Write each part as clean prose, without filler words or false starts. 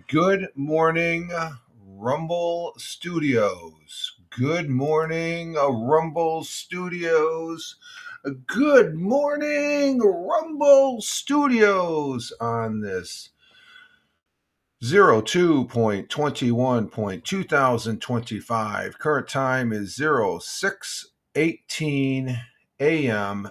Good morning, Rumble Studios. Good morning, Rumble Studios. Good morning, Rumble Studios on this 02.21.2025. Current time is 06:18 a.m.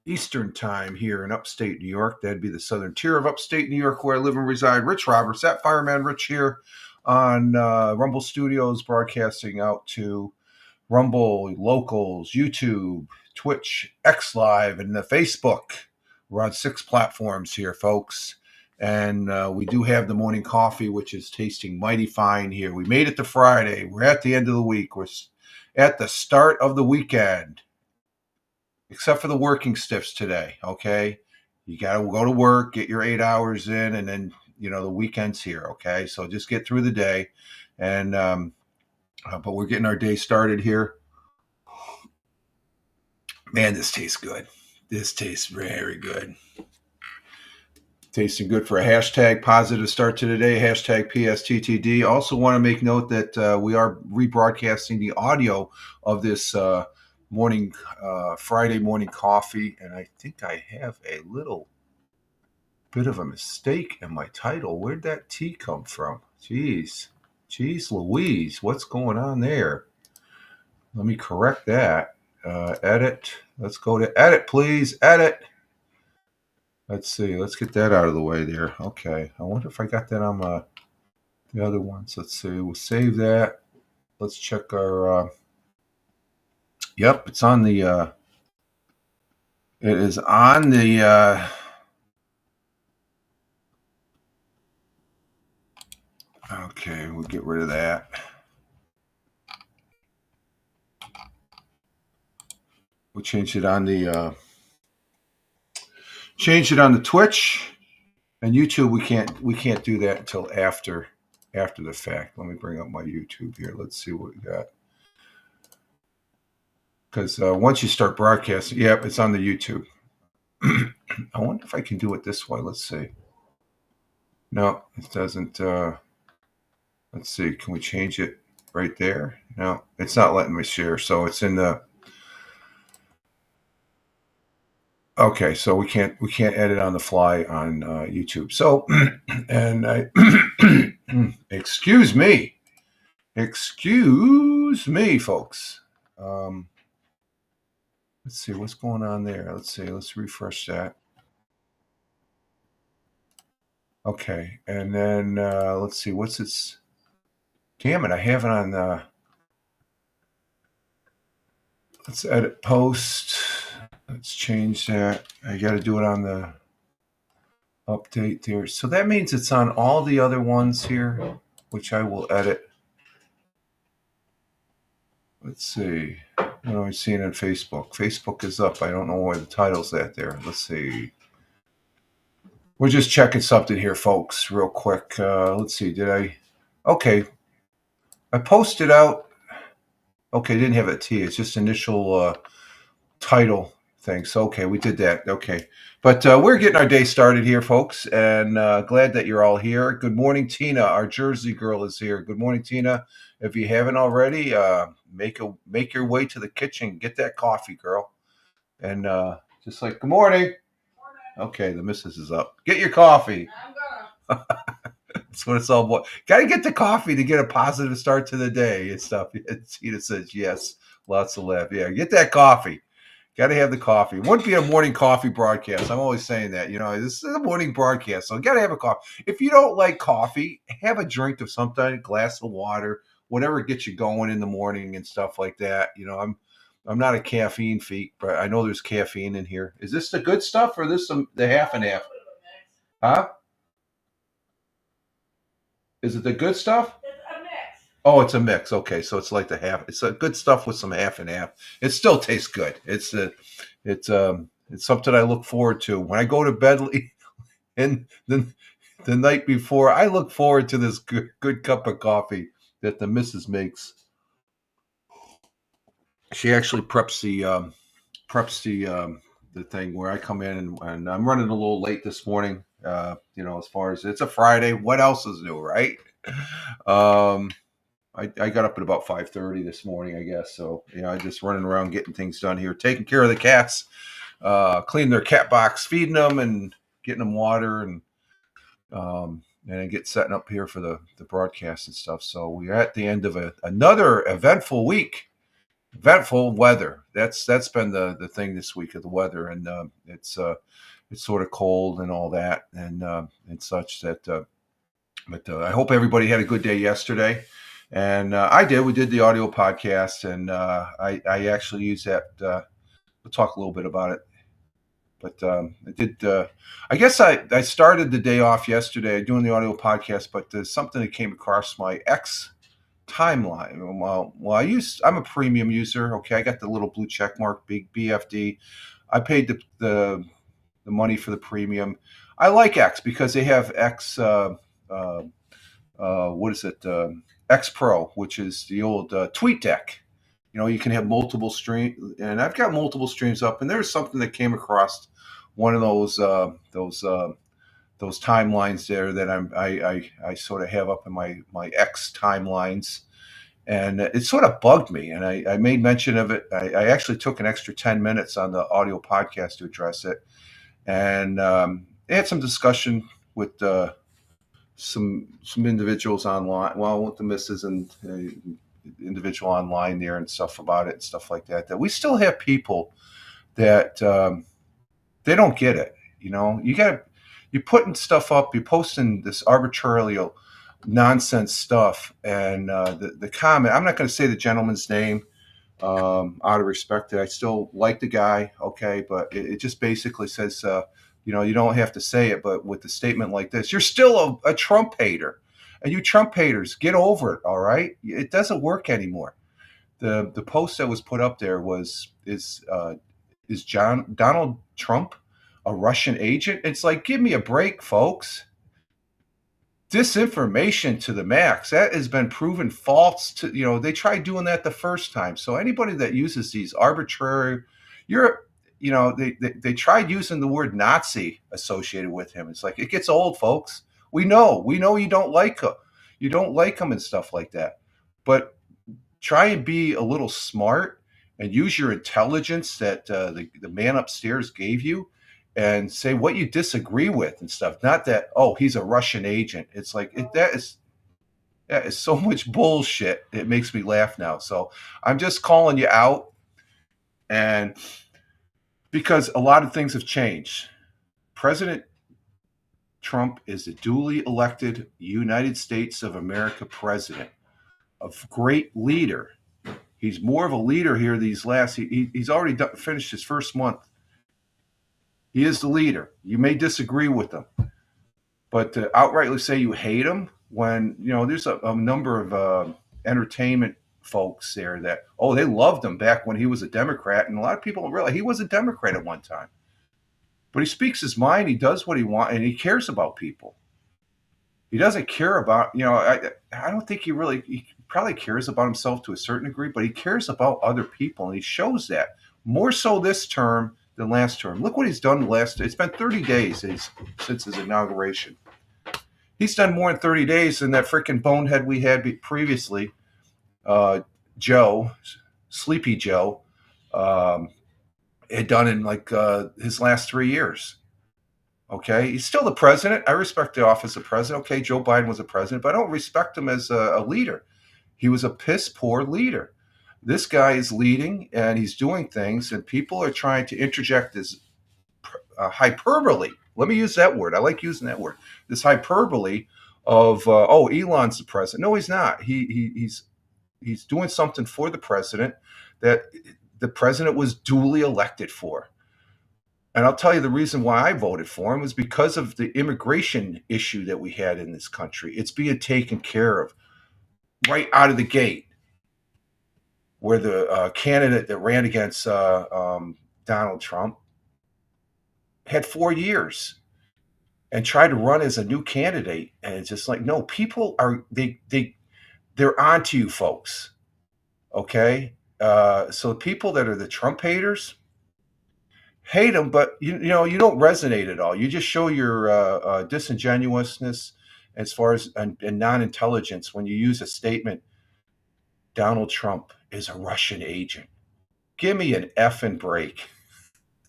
Eastern time here in upstate New York. That'd be the southern tier of upstate New York where I live and reside. Rich Roberts, that Fireman Rich here on Rumble Studios, broadcasting out to Rumble, Locals, YouTube, Twitch, X Live, and the Facebook. We're on 6 platforms here, folks. And we do have the morning coffee, which is tasting mighty fine here. We made it to Friday. We're at the end of the week. We're at the start of the weekend. Except for the working stiffs today, okay? You got to go to work, get your 8 hours in, and then, the weekend's here, okay? So just get through the day. And, but we're getting our day started here. Man, this tastes good. This tastes very good. Tasting good for a hashtag positive start to the day, hashtag PSTTD. Also want to make note that we are rebroadcasting the audio of this morning Friday morning coffee, and I think I have a little bit of a mistake in my title. Where'd that T come from? Jeez Louise, what's going on there? Let me correct that. Edit. Let's go to edit, please. Edit. Let's see. Let's get that out of the way there. Okay. I wonder if I got that on the other ones. Let's see. We'll save that. Let's check our yep, it's on the it is on the okay, we'll get rid of that. We'll change it on the Twitch and YouTube. We can't do that until after the fact. Let me bring up my YouTube here. Let's see what we got. Because once you start broadcasting, yep, it's on the YouTube. I wonder if I can do it this way. Let's see. No, it doesn't. Let's see. Can we change it right there? No, it's not letting me share. So it's in the. Okay, so we can't edit on the fly on YouTube. So, and I, excuse me, folks. Let's see what's going on there. Let's see. Let's refresh that. Okay, and then let's see what's its. Damn it! I have it on. Let's edit post. Let's change that. I got to do it on the update there. So that means it's on all the other ones here, which I will edit. Let's see. What am I seeing on Facebook? Facebook is up. I don't know why the title's at there. Let's see. We're just checking something here, folks, real quick. Let's see. Did I? Okay. I posted out. Okay, didn't have a T. It's just initial title thing. So, okay, we did that. Okay. But we're getting our day started here, folks, and glad that you're all here. Good morning, Tina. Our Jersey girl is here. Good morning, Tina. If you haven't already, make your way to the kitchen. Get that coffee, girl. And just like, good morning. Okay, the missus is up. Get your coffee. I'm gonna. That's what it's all about. Got to get the coffee to get a positive start to the day and stuff. Tina says yes. Lots of laugh. Yeah, get that coffee. Got to have the coffee. It wouldn't be a morning coffee broadcast. I'm always saying that. This is a morning broadcast, so got to have a coffee. If you don't like coffee, have a drink of some kind, a glass of water, whatever gets you going in the morning and stuff like that. I'm not a caffeine freak, but I know there's caffeine in here. Is this the good stuff or this the half and half? Huh? Is it the good stuff? It's a mix. Oh, it's a mix. Okay, so it's like the half. It's a good stuff with some half and half. It still tastes good. It's something I look forward to when I go to bed and the night before. I look forward to this good cup of coffee that the missus makes. She actually preps the thing where I come in and I'm running a little late this morning. As far as it's a Friday, what else is new, right? Um, I got up at about 5:30 this morning, I guess. So, I just running around getting things done here, taking care of the cats, cleaning their cat box, feeding them, and getting them water, and then get setting up here for the broadcast and stuff. So we're at the end of another eventful week. Eventful weather. That's been the thing this week of the weather, and it's sort of cold and all that, and such that. But I hope everybody had a good day yesterday. And I did. We did the audio podcast, and I actually used that. We'll talk a little bit about it. But I did. I guess I started the day off yesterday doing the audio podcast, but there's something that came across my X timeline. I'm a premium user. Okay, I got the little blue check mark, big BFD. I paid the money for the premium. I like X because they have X. What is it? X Pro, which is the old TweetDeck. You can have multiple streams, and I've got multiple streams up. And there's something that came across one of those timelines there that I sort of have up in my X timelines, and it sort of bugged me. And I made mention of it. I actually took an extra 10 minutes on the audio podcast to address it, and they had some discussion with some individuals online. Well, with the missus and individual online there and stuff about it and stuff like that. That we still have people that they don't get it. You're putting stuff up, you're posting this arbitrarily nonsense stuff, and the comment. I'm not going to say the gentleman's name out of respect. That I still like the guy, okay, but it just basically says. You don't have to say it, but with a statement like this, you're still a Trump hater. And you Trump haters, get over it, all right? It doesn't work anymore. The post that was put up there is Donald Trump a Russian agent? It's like, give me a break, folks. Disinformation to the max. That has been proven false. They tried doing that the first time. So anybody that uses these arbitrary, they tried using the word Nazi associated with him. It's like, it gets old, folks. We know you don't like him. You don't like him and stuff like that. But try and be a little smart and use your intelligence that the man upstairs gave you and say what you disagree with and stuff. Not that, oh, he's a Russian agent. It's like, that is so much bullshit. It makes me laugh now. So I'm just calling you out. And because a lot of things have changed. President Trump is a duly elected United States of America president, a great leader. He's more of a leader here he's already finished his first month. He is the leader. You may disagree with him, but to outrightly say you hate him when, there's a number of entertainment folks there that, they loved him back when he was a Democrat. And a lot of people don't realize he was a Democrat at one time. But he speaks his mind. He does what he wants, and he cares about people. He doesn't care about, I don't think he probably cares about himself to a certain degree, but he cares about other people, and he shows that more so this term than last term. Look what he's done it's been 30 days since his inauguration. He's done more in 30 days than that freaking bonehead we had previously, Joe, Sleepy Joe, had done in like his last 3 years. Okay, he's still the president. I respect the office of president. Okay, Joe Biden was a president, but I don't respect him as a leader. He was a piss poor leader. This guy is leading and he's doing things, and people are trying to interject this hyperbole. Let me use that word. I like using that word. This hyperbole of Elon's the president. No, he's not. He's doing something for the president that the president was duly elected for. And I'll tell you the reason why I voted for him was because of the immigration issue that we had in this country. It's being taken care of right out of the gate, where the candidate that ran against Donald Trump had 4 years and tried to run as a new candidate. And it's just like, no, people are, they're onto you folks. Okay. So people that are the Trump haters, hate them, but you don't resonate at all. You just show your disingenuousness as far as and non-intelligence when you use a statement. Donald Trump is a Russian agent. Give me an effing break.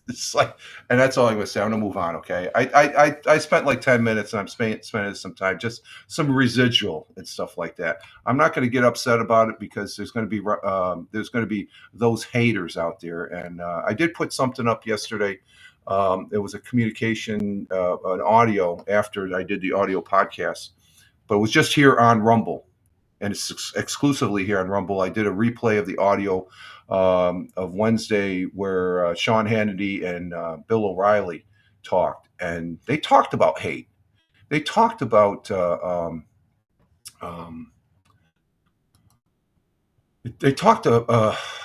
It's like, and that's all I'm going to say. I'm going to move on. Okay. I spent like 10 minutes and I'm spending some time, just some residual and stuff like that. I'm not going to get upset about it because there's going to be those haters out there. And I did put something up yesterday. It was a communication, an audio after I did the audio podcast, but it was just here on Rumble, and it's exclusively here on Rumble. I did a replay of the audio of Wednesday where Sean Hannity and Bill O'Reilly talked, and they talked about hate. They talked about um,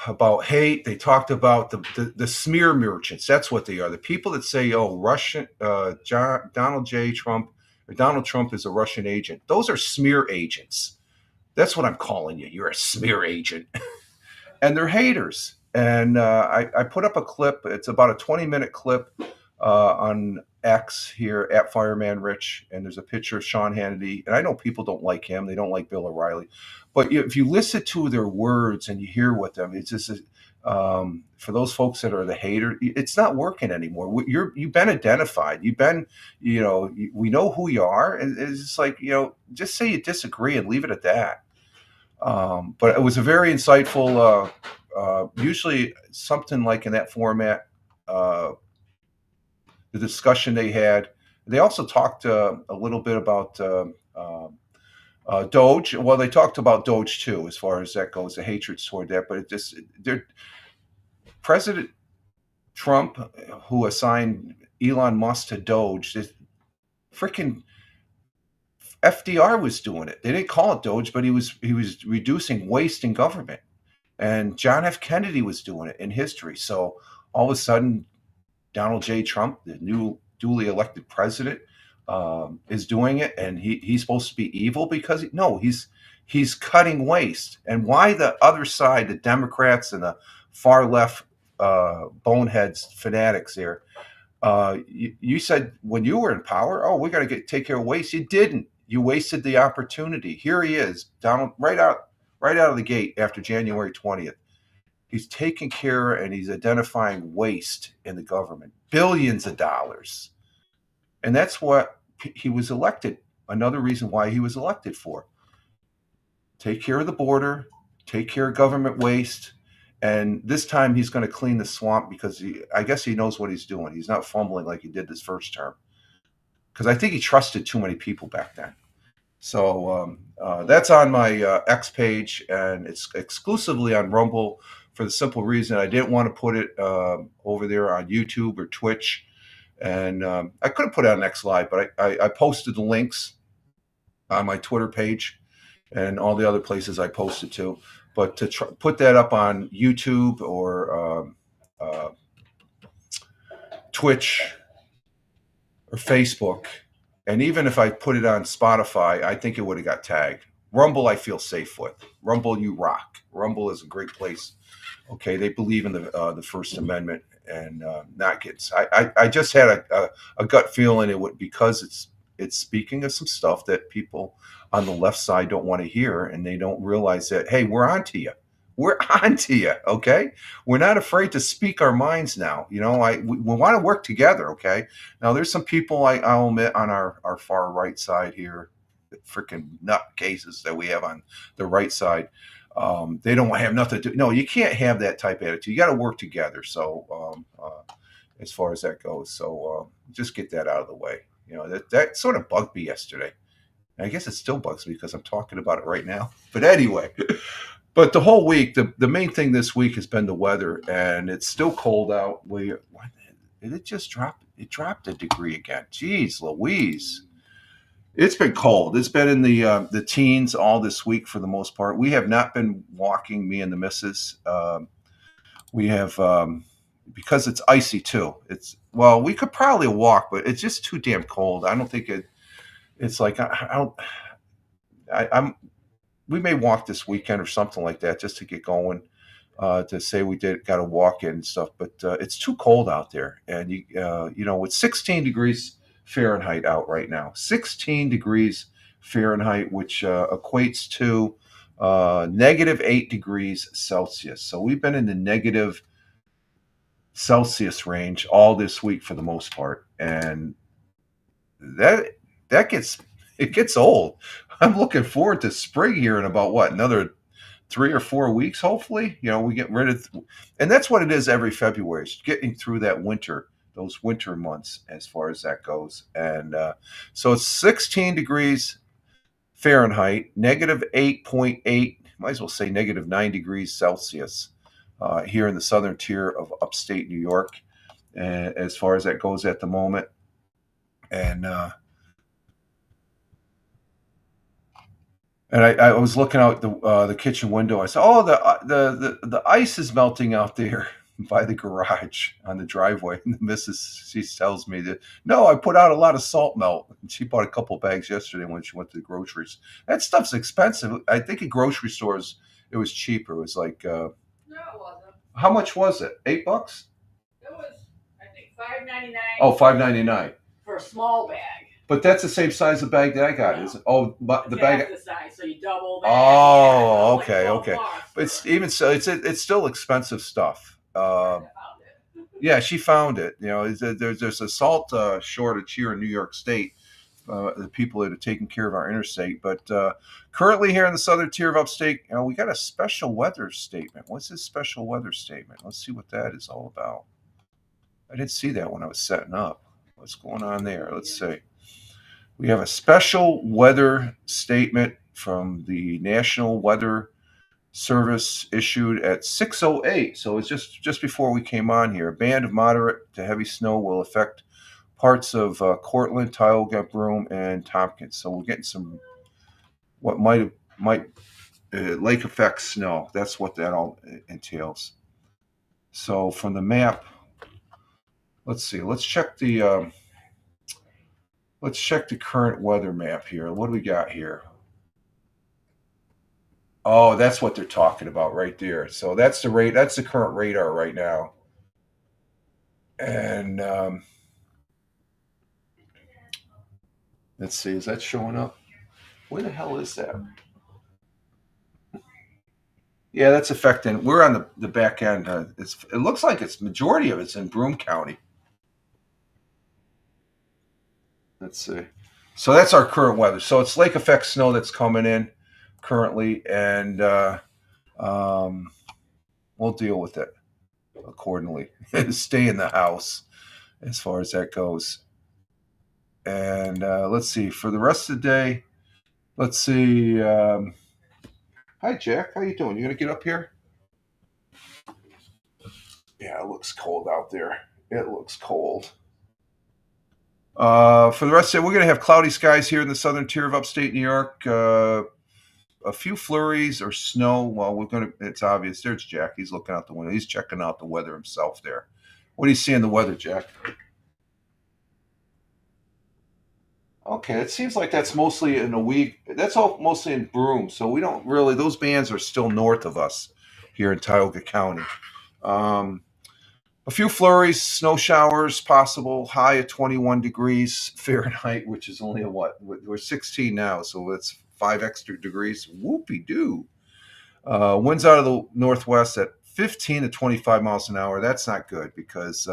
about hate. They talked about the smear merchants. That's what they are. The people that say, "Oh, Russian Donald J. Trump or Donald Trump is a Russian agent." Those are smear agents. That's what I'm calling you. You're a smear agent. And they're haters. And I put up a clip. It's about a 20-minute clip on X here at Fireman Rich, and there's a picture of Sean Hannity. And I know people don't like him; they don't like Bill O'Reilly. But if you listen to their words and you hear what them, it's just for those folks that are the hater, it's not working anymore. You've been identified. You've been, we know who you are, and it's just like just say you disagree and leave it at that. But it was a very insightful, usually something like in that format, the discussion they had. They also talked a little bit about Doge. Well, they talked about Doge too, as far as that goes, the hatred toward that. But President Trump, who assigned Elon Musk to Doge, freaking FDR was doing it. They didn't call it Doge, but he was reducing waste in government. And John F. Kennedy was doing it in history. So all of a sudden, Donald J. Trump, the new duly elected president, is doing it, and he's supposed to be evil because he's cutting waste. And why the other side, the Democrats and the far left boneheads, fanatics there, you said when you were in power, oh, we got to take care of waste. You didn't. You wasted the opportunity. Here he is, Donald, right out of the gate after January 20th. He's taking care and he's identifying waste in the government, billions of dollars. And that's what he was elected. Another reason why he was elected for. Take care of the border, take care of government waste. And this time he's going to clean the swamp because I guess he knows what he's doing. He's not fumbling like he did this first term. Because I think he trusted too many people back then. So that's on my X page, and it's exclusively on Rumble for the simple reason I didn't want to put it over there on YouTube or Twitch. And I could have put it on X Live, but I posted the links on my Twitter page and all the other places I posted to. But to put that up on YouTube or Twitch or Facebook, and even if I put it on Spotify, I think it would have got tagged. Rumble, I feel safe with. Rumble, you rock. Rumble is a great place. Okay, they believe in the First Amendment and not getting. I just had a gut feeling it would, because it's speaking of some stuff that people on the left side don't want to hear, and they don't realize that, hey, we're on to you. We're on to you, okay? We're not afraid to speak our minds now. We want to work together, okay? Now, there's some people I'll admit on our far right side here, the freaking nut cases that we have on the right side. They don't have nothing to do. No, you can't have that type of attitude. You got to work together. So as far as that goes, so just get that out of the way. That sort of bugged me yesterday. I guess it still bugs me because I'm talking about it right now. But anyway, but the whole week, the main thing this week has been the weather, and it's still cold out. Did it just drop? It dropped a degree again. Jeez Louise. It's been cold. It's been in the teens all this week for the most part. We have not been walking, me and the missus. We have, because it's icy too. We could probably walk, but it's just too damn cold. I don't think it's like, we may walk this weekend or something like that just to get going. to say we got a walk in and stuff, but it's too cold out there. And it's 16 degrees Fahrenheit out right now. 16 degrees Fahrenheit, which equates to -8 degrees Celsius. So we've been in the negative Celsius range all this week for the most part, and that that gets old. I'm looking forward to spring here in about another 3 or 4 weeks. Hopefully, we get rid of, and that's what it is every February. It's getting through those winter months as far as that goes. And so it's 16 degrees Fahrenheit, -8.8. Might as well say -9 degrees Celsius here in the southern tier of upstate New York, as far as that goes at the moment. And I was looking out the kitchen window. I said, "Oh, the ice is melting out there by the garage on the driveway." And the missus, she tells me that, "No, I put out a lot of salt melt." And she bought a couple bags yesterday when she went to the groceries. That stuff's expensive. I think at grocery stores it was cheaper. It was like no, it wasn't. How much was it? $8? It was, I think, $5.99. Oh, $5.99 for a small bag. But that's the same size of bag that I got. No. Is it? Oh, but the bag. The size, so you double that. Oh, okay. But it's even so. It's still expensive stuff. Yeah, she found it. There's a salt shortage here in New York State. The people that are taking care of our interstate, but currently here in the southern tier of upstate, we got a special weather statement. What's this special weather statement? Let's see what that is all about. I didn't see that when I was setting up. What's going on there? Let's see. We have a special weather statement from the National Weather Service issued at 6:08. So it's just before we came on here. A band of moderate to heavy snow will affect parts of Cortland, Tioga, Broome, and Tompkins. So we're getting some what might lake effect snow. That's what that all entails. So from the map, let's see. Let's check the current weather map here. What do we got here? Oh, that's what they're talking about right there. So that's the current radar right now. And let's see, is that showing up? Where the hell is that? Yeah, that's affecting. We're on the back end. It looks like majority of it's in Broome County. Let's see. So that's our current weather. So it's lake effect snow that's coming in currently, and we'll deal with it accordingly. Stay in the house as far as that goes. And let's see. For the rest of the day, let's see. Hi, Jack. How you doing? You going to get up here? Yeah, it looks cold out there. It looks cold. For the rest of it, we're going to have cloudy skies here in the southern tier of upstate New York. A few flurries or snow. Well, it's obvious. There's Jack. He's looking out the window. He's checking out the weather himself there. What do you see in the weather, Jack? Okay, it seems like that's mostly in a week. That's all mostly in Broome. So we don't really, those bands are still north of us here in Tioga County. A few flurries, snow showers possible, high of 21 degrees Fahrenheit, which is only we're 16 now, so it's 5 extra degrees. Whoopie-doo. Winds out of the northwest at 15 to 25 miles an hour. That's not good because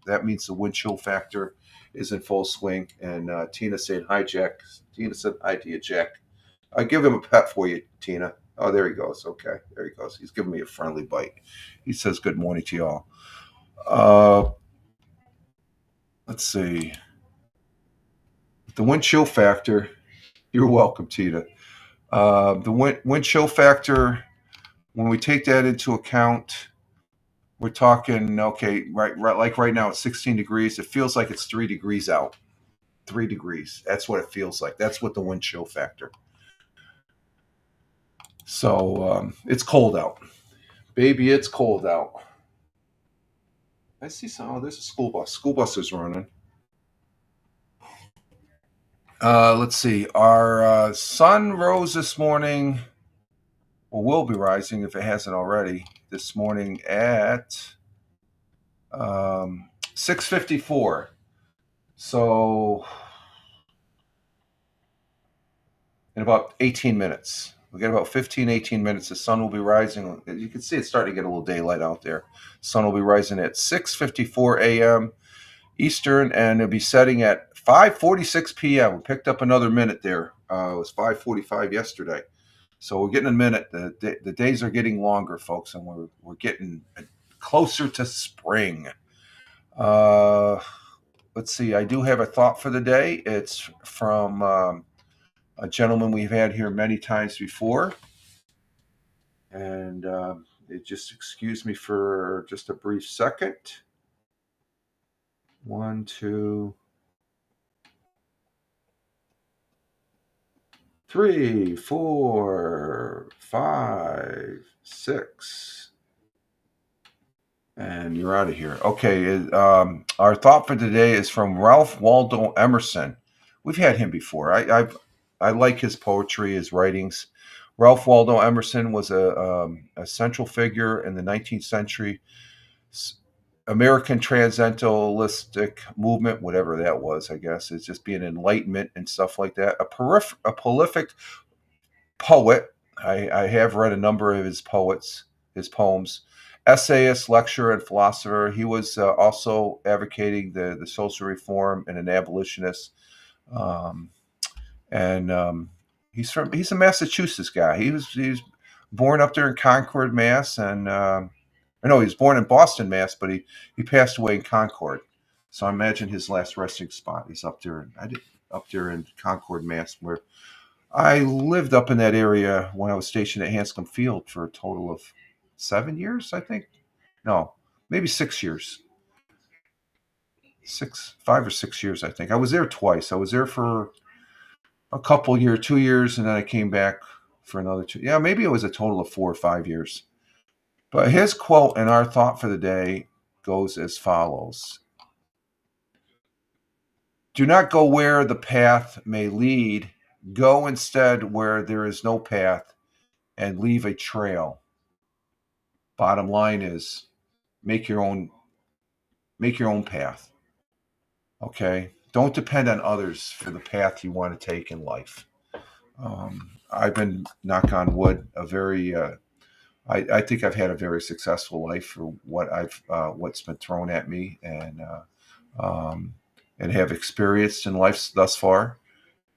that means the wind chill factor is in full swing. And Tina said, "Hi, Jack." Tina said, "Hi to you, Jack." I give him a pet for you, Tina. Oh, there he goes. Okay, there he goes. He's giving me a friendly bite. He says, "Good morning to y'all." Let's see. The wind chill factor. You're welcome, Tina. The wind chill factor, when we take that into account, we're talking, okay, right, like right now it's 16 degrees. It feels like it's 3 degrees out. 3 degrees. That's what it feels like. That's what the wind chill factor. So it's cold out. Baby, it's cold out. I see some. Oh, there's a school bus. School bus is running. Let's see. Our sun rose this morning, or will be rising if it hasn't already. this morning at 6:54. So in about 18 minutes. We got about 15, 18 minutes. The sun will be rising. You can see it's starting to get a little daylight out there. Sun will be rising at 6:54 a.m. Eastern, and it'll be setting at 5:46 p.m. We picked up another minute there. It was 5:45 yesterday. So we're getting a minute. The days are getting longer, folks, and we're getting closer to spring. Let's see. I do have a thought for the day. It's from a gentleman we've had here many times before. And just excuse me for just a brief second. 1, 2, 3, 4, 5, 6. And you're out of here. Okay. Our thought for today is from Ralph Waldo Emerson. We've had him before. I like his poetry, his writings. Ralph Waldo Emerson was a central figure in the 19th century American transcendentalistic movement, whatever that was, I guess. It's just being enlightenment and stuff like that. A prolific poet. I have read a number of his poems. Essayist, lecturer, and philosopher. He was also advocating the social reform and an abolitionist. He's a Massachusetts guy. He was born up there in Concord, Mass, and no, he was born in Boston, Mass, but he passed away in Concord. So I imagine his last resting spot is up there. Up there in Concord, Mass, where I lived up in that area when I was stationed at Hanscom Field for a total of 7 years, I think. No, maybe 6 years. 5 or 6 years, I think. I was there twice. I was there for a couple years, 2 years, and then I came back for another 2. Yeah, maybe it was a total of 4 or 5 years. But his quote and our thought for the day goes as follows. Do not go where the path may lead. Go instead where there is no path and leave a trail. Bottom line is make your own path. Okay? Don't depend on others for the path you want to take in life. I've been, knock on wood, I think I've had a very successful life for what's been thrown at me and have experienced in life thus far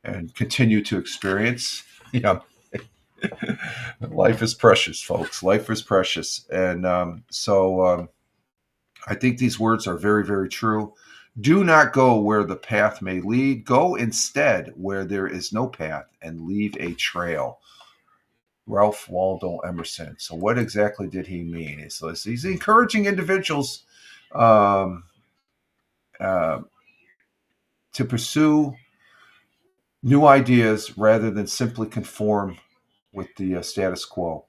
and continue to experience. Life is precious, folks. Life is precious. And so I think these words are very, very true. Do not go where the path may lead. Go instead where there is no path and leave a trail. Ralph Waldo Emerson. So what exactly did he mean? He's encouraging individuals to pursue new ideas rather than simply conform with the status quo.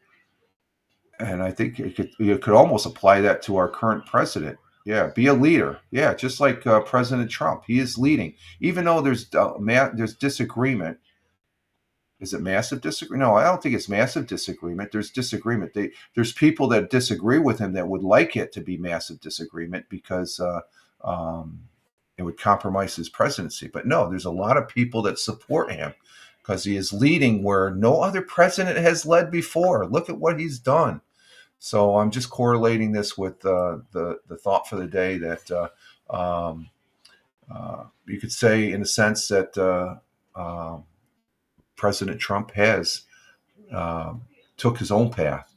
And I think you could almost apply that to our current president. Yeah, be a leader. Yeah, just like President Trump. He is leading. Even though there's disagreement. Is it massive disagreement? No, I don't think it's massive disagreement. There's disagreement. There's people that disagree with him that would like it to be massive disagreement because it would compromise his presidency. But no, there's a lot of people that support him because he is leading where no other president has led before. Look at what he's done. So I'm just correlating this with the thought for the day that you could say, in a sense, that President Trump has took his own path,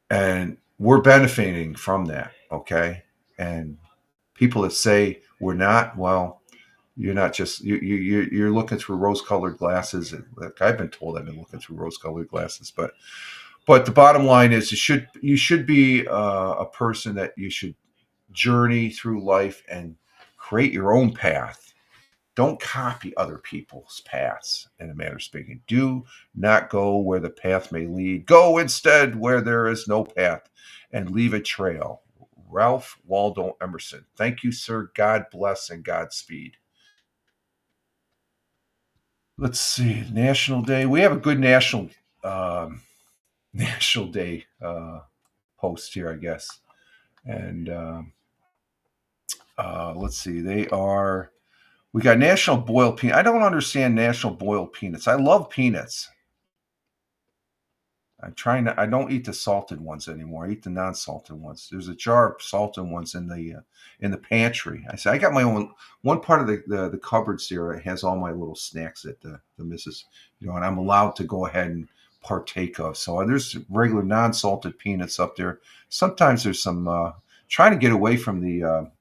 and we're benefiting from that. Okay, and people that say we're not, well, you're not just you're looking through rose-colored glasses. Like I've been told, I've been looking through rose-colored glasses, but the bottom line is you should be a person that you should journey through life and create your own path. Don't copy other people's paths, in a manner of speaking. Do not go where the path may lead. Go instead where there is no path and leave a trail. Ralph Waldo Emerson. Thank you, sir. God bless and Godspeed. Let's see. National Day. We have a good national National Day post here, I guess. And let's see, we got National Boiled Peanut. I don't understand National Boiled Peanuts. I love peanuts. I don't eat the salted ones anymore. I eat the non-salted ones. There's a jar of salted ones in the pantry. I say I got my own one part of the cupboards there. It has all my little snacks that the missus, and I'm allowed to go ahead and partake of. So there's regular non-salted peanuts up there. Sometimes there's some trying to get away from the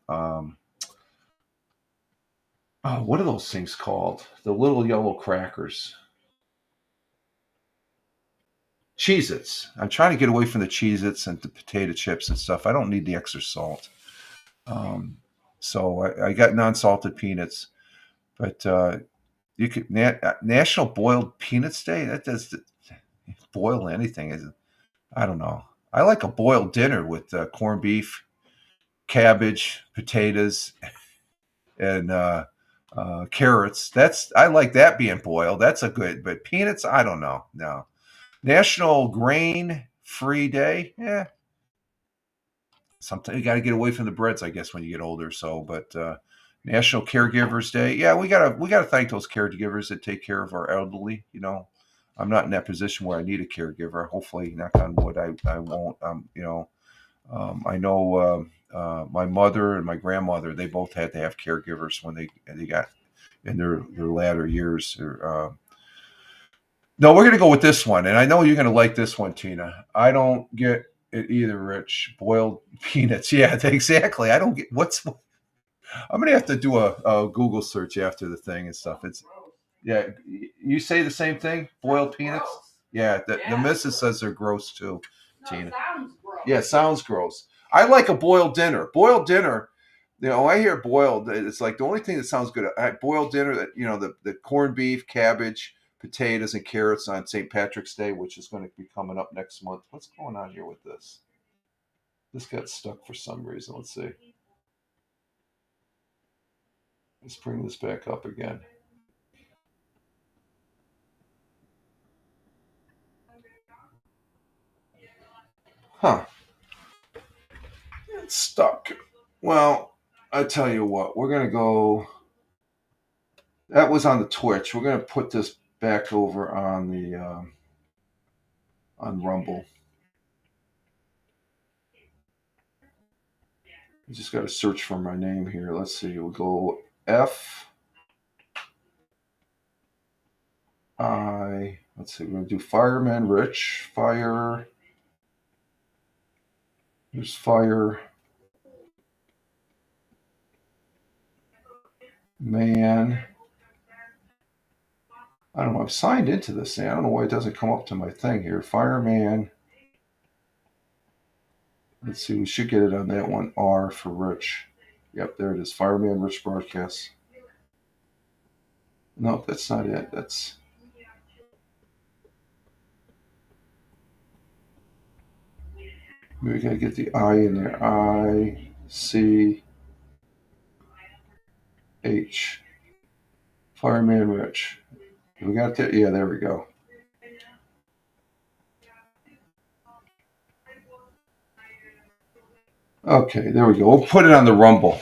what are those things called? The little yellow crackers. Cheez-Its. I'm trying to get away from the Cheez-Its and the potato chips and stuff. I don't need the extra salt. So I got non-salted peanuts, but you could National Boiled Peanuts Day. That does boil anything. I don't know. I like a boiled dinner with corned beef, cabbage, potatoes, and carrots. I like that being boiled. That's a good. But peanuts, I don't know. No. National Grain Free Day. Yeah. Sometimes you got to get away from the breads, I guess, when you get older. So, but National Caregivers Day. Yeah, we gotta thank those caregivers that take care of our elderly. I'm not in that position where I need a caregiver. Hopefully, knock on wood, I won't. I know my mother and my grandmother. They both had to have caregivers when they got in their latter years. No, we're gonna go with this one, and I know you're gonna like this one, Tina. I don't get it either, Rich. Boiled peanuts. Yeah, exactly. I don't get what's. I'm gonna have to do a Google search after the thing and stuff. It's yeah. You say the same thing. Boiled peanuts. Gross. Yeah, the Yeah. missus says they're gross too, No, Tina. it sounds gross. Yeah, sounds gross. I like a boiled dinner. Boiled dinner. I hear boiled. It's like the only thing that sounds good. Boiled dinner. That the corned beef, cabbage, potatoes, and carrots on St. Patrick's Day, which is going to be coming up next month. What's going on here with this? This got stuck for some reason. Let's see. Let's bring this back up again. Huh. It's stuck. Well, I tell you what, we're gonna go. That was on the Twitch. We're gonna put this back over on the on Rumble. I just got to search for my name here. Let's see. We'll go F I. Let's see. We're gonna do Fireman Rich. Fire. There's Fire Man. I don't know. I've signed into this thing. I don't know why it doesn't come up to my thing here. Fireman. Let's see. We should get it on that one. R for Rich. Yep, there it is. Fireman Rich Broadcast. No, that's not it. We gotta get the I in there. ICH. Fireman Rich. We got that? Yeah, there we go. Okay, there we go. We'll put it on the Rumble.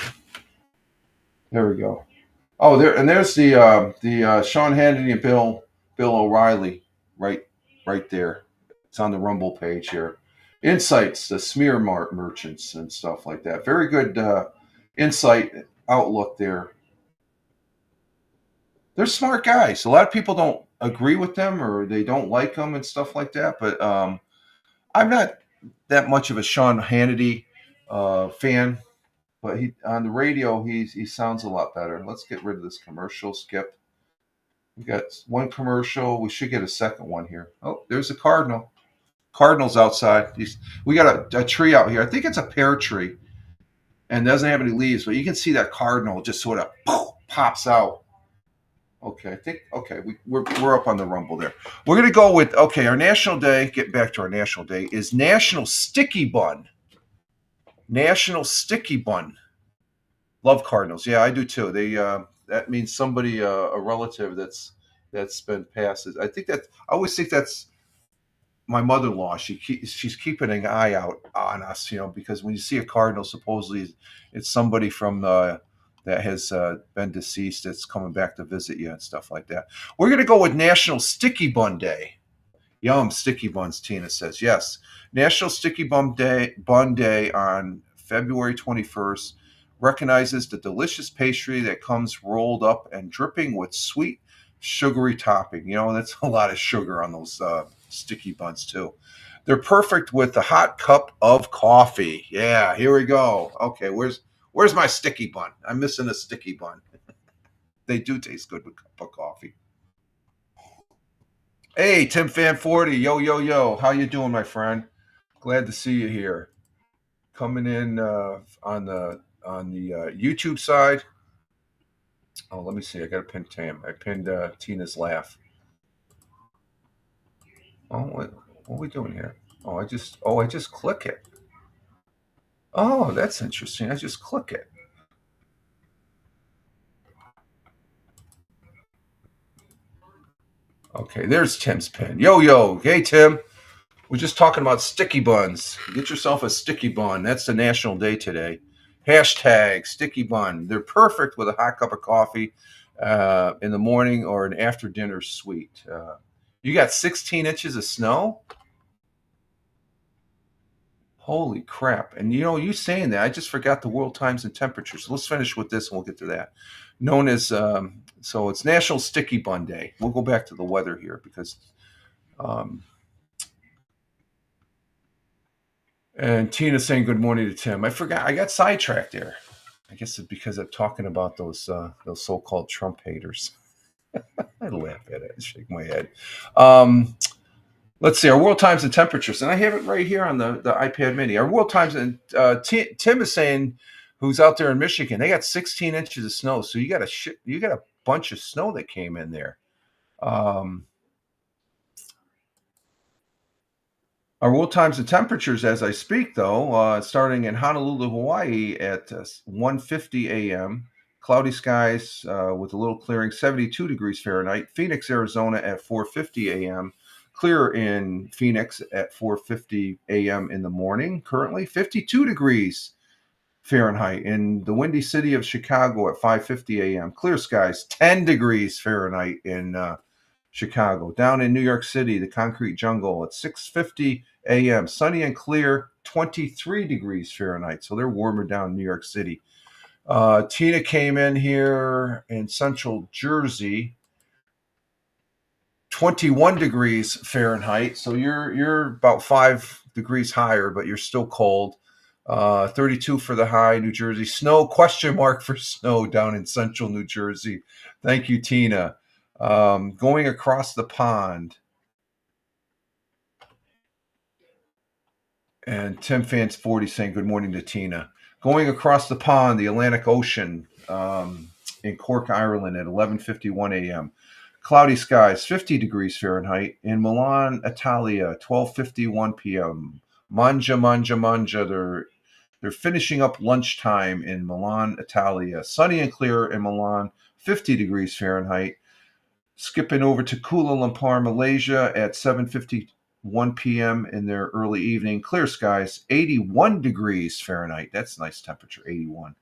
There we go. Oh, there's the Sean Hannity and Bill O'Reilly right there. It's on the Rumble page here. Insights, the smear merchants and stuff like that. Very good insight outlook there. They're smart guys. A lot of people don't agree with them or they don't like them and stuff like that. But I'm not that much of a Sean Hannity fan. But on the radio, he sounds a lot better. Let's get rid of this commercial. Skip. We got one commercial. We should get a second one here. Oh, there's a cardinal. Cardinal's outside. We got a tree out here. I think it's a pear tree, and doesn't have any leaves. But you can see that cardinal just sort of pops out. Okay, I think we're up on the Rumble there. We're gonna go with our national day. Get back to our national day is National Sticky Bun. National Sticky Bun. Love Cardinals. Yeah, I do too. They that means somebody a relative that's been passed. I always think that's my mother-in-law, she's keeping an eye out on us, because when you see a cardinal, supposedly it's somebody from that has been deceased that's coming back to visit you and stuff like that. We're going to go with National Sticky Bun Day. Yum, sticky buns, Tina says. Yes, National Sticky Bun Day on February 21st recognizes the delicious pastry that comes rolled up and dripping with sweet, sugary topping. That's a lot of sugar on those sticky buns, too. They're perfect with a hot cup of coffee. Yeah, here we go. Okay, where's my sticky bun? I'm missing a sticky bun. They do taste good with a cup of coffee. Hey, Tim Fan 40. Yo, yo, yo. How you doing, my friend? Glad to see you here. Coming in on the YouTube side. Oh, let me see. I got to pin Tim. I pinned Tina's laugh. Oh, what are we doing here? I just click it. Oh, that's interesting. I just click it. Okay, there's Tim's pin. Yo, yo. Hey, Tim. We're just talking about sticky buns. Get yourself a sticky bun. That's the national day today. Hashtag sticky bun. They're perfect with a hot cup of coffee in the morning or an after dinner sweet. You got 16 inches of snow? Holy crap. And you saying that, I just forgot the world times and temperatures. Let's finish with this and we'll get to that. Known as, so it's National Sticky Bun Day. We'll go back to the weather here because, and Tina saying good morning to Tim. I forgot, I got sidetracked there. I guess it's because I'm talking about those so-called Trump haters. I laugh at it, shake my head. Let's see, our world times and temperatures. And I have it right here on the iPad mini. Our world times, and Tim is saying, who's out there in Michigan, they got 16 inches of snow. So you got a bunch of snow that came in there. Our world times and temperatures as I speak, though, starting in Honolulu, Hawaii at 1:50 a.m., cloudy skies with a little clearing, 72 degrees Fahrenheit. Phoenix, Arizona at 4:50 a.m., clear in Phoenix at 4:50 a.m. in the morning. Currently 52 degrees Fahrenheit in the windy city of Chicago at 5:50 a.m. Clear skies, 10 degrees Fahrenheit in Chicago. Down in New York City, the concrete jungle at 6:50 a.m. Sunny and clear, 23 degrees Fahrenheit. So they're warmer down in New York City. Tina came in here in central Jersey, 21 degrees Fahrenheit. So you're about 5 degrees higher, but you're still cold. 32 for the high, New Jersey. Snow, question mark for snow down in central New Jersey. Thank you, Tina. Going across the pond. And Tim Fans 40 saying good morning to Tina. Going across the pond, the Atlantic Ocean in Cork, Ireland at 11:51 a.m. Cloudy skies, 50 degrees Fahrenheit. In Milan, Italia, 12:51 p.m. Manja. They're finishing up lunchtime in Milan, Italia. Sunny and clear in Milan, 50 degrees Fahrenheit. Skipping over to Kuala Lumpur, Malaysia at 7:51 p.m. in their early evening. Clear skies, 81 degrees Fahrenheit. That's a nice temperature, 81.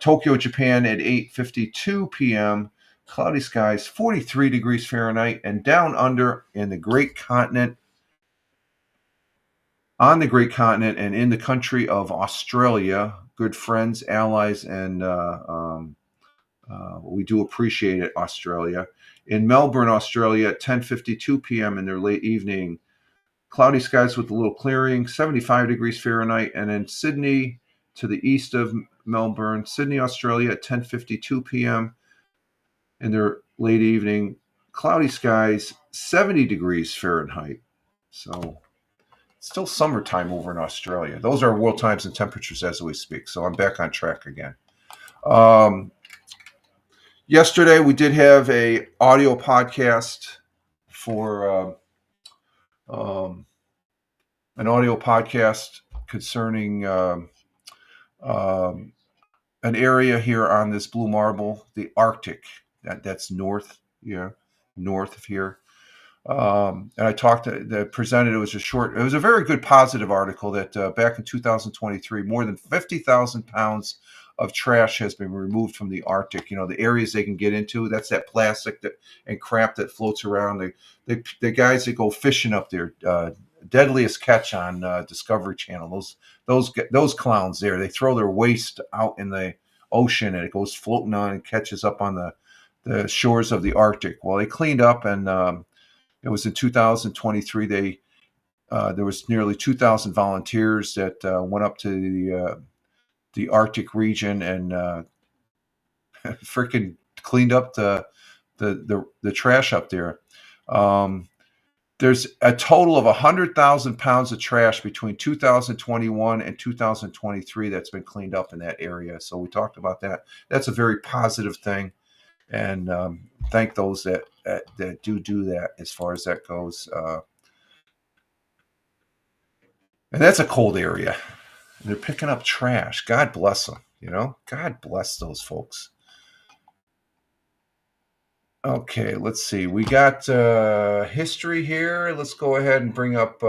Tokyo, Japan at 8:52 p.m. Cloudy skies, 43 degrees Fahrenheit. And down under in the great continent, on the great continent and in the country of Australia, good friends, allies, and we do appreciate it, Australia. In Melbourne, Australia, at 10:52 p.m. in their late evening, cloudy skies with a little clearing, 75 degrees Fahrenheit. And in Sydney, to the east of Melbourne, Sydney, Australia, at 10:52 p.m. in their late evening, cloudy skies, 70 degrees Fahrenheit. So still summertime over in Australia. Those are world times and temperatures as we speak. So I'm back on track again. Yesterday, we did have a audio podcast for an audio podcast concerning an area here on this blue marble, the Arctic. That's north, north of here. And I talked to the presented. It was it was a very good positive article that back in 2023, more than 50,000 pounds of trash has been removed from the Arctic. You know, the areas they can get into. That's that plastic and crap that floats around. The guys that go fishing up there, deadliest catch on Discovery Channel. Those clowns there. They throw their waste out in the ocean and it goes floating on and catches up on the shores of the Arctic. Well, they cleaned up and it was in 2023. There was nearly 2,000 volunteers that went up to the Arctic region and freaking cleaned up the trash up there. There's a total of 100,000 pounds of trash between 2021 and 2023 that's been cleaned up in that area. So we talked about that. That's a very positive thing, and thank those that do that as far as that goes. And that's a cold area. They're picking up trash. God bless them. You know, God bless those folks. Okay, let's see. We got history here. Let's go ahead and bring up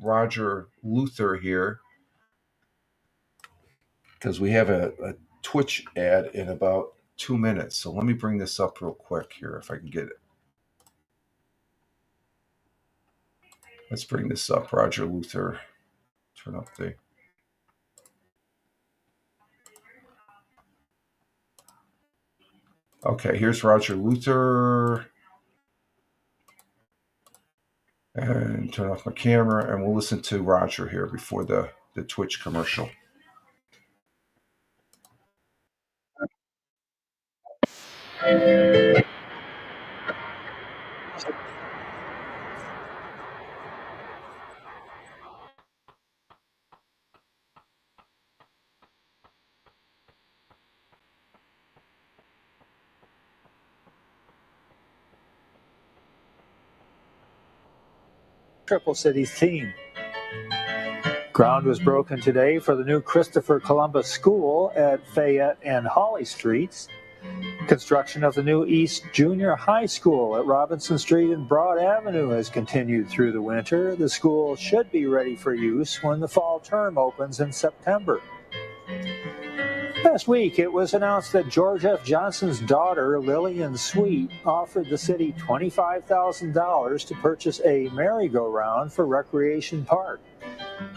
Roger Luther here because we have a Twitch ad in about 2 minutes. So let me bring this up real quick here if I can get it. Let's bring this up, Roger Luther. Turn up the... Okay, here's Roger Luther. And turn off my camera, and we'll listen to Roger here before the Twitch commercial. Triple Cities team. Ground was broken today for the new Christopher Columbus School at Fayette and Holly Streets. Construction of the new East Junior High School at Robinson Street and Broad Avenue has continued through the winter. The school should be ready for use when the fall term opens in September. Last week, it was announced that George F. Johnson's daughter, Lillian Sweet, offered the city $25,000 to purchase a merry-go-round for Recreation Park.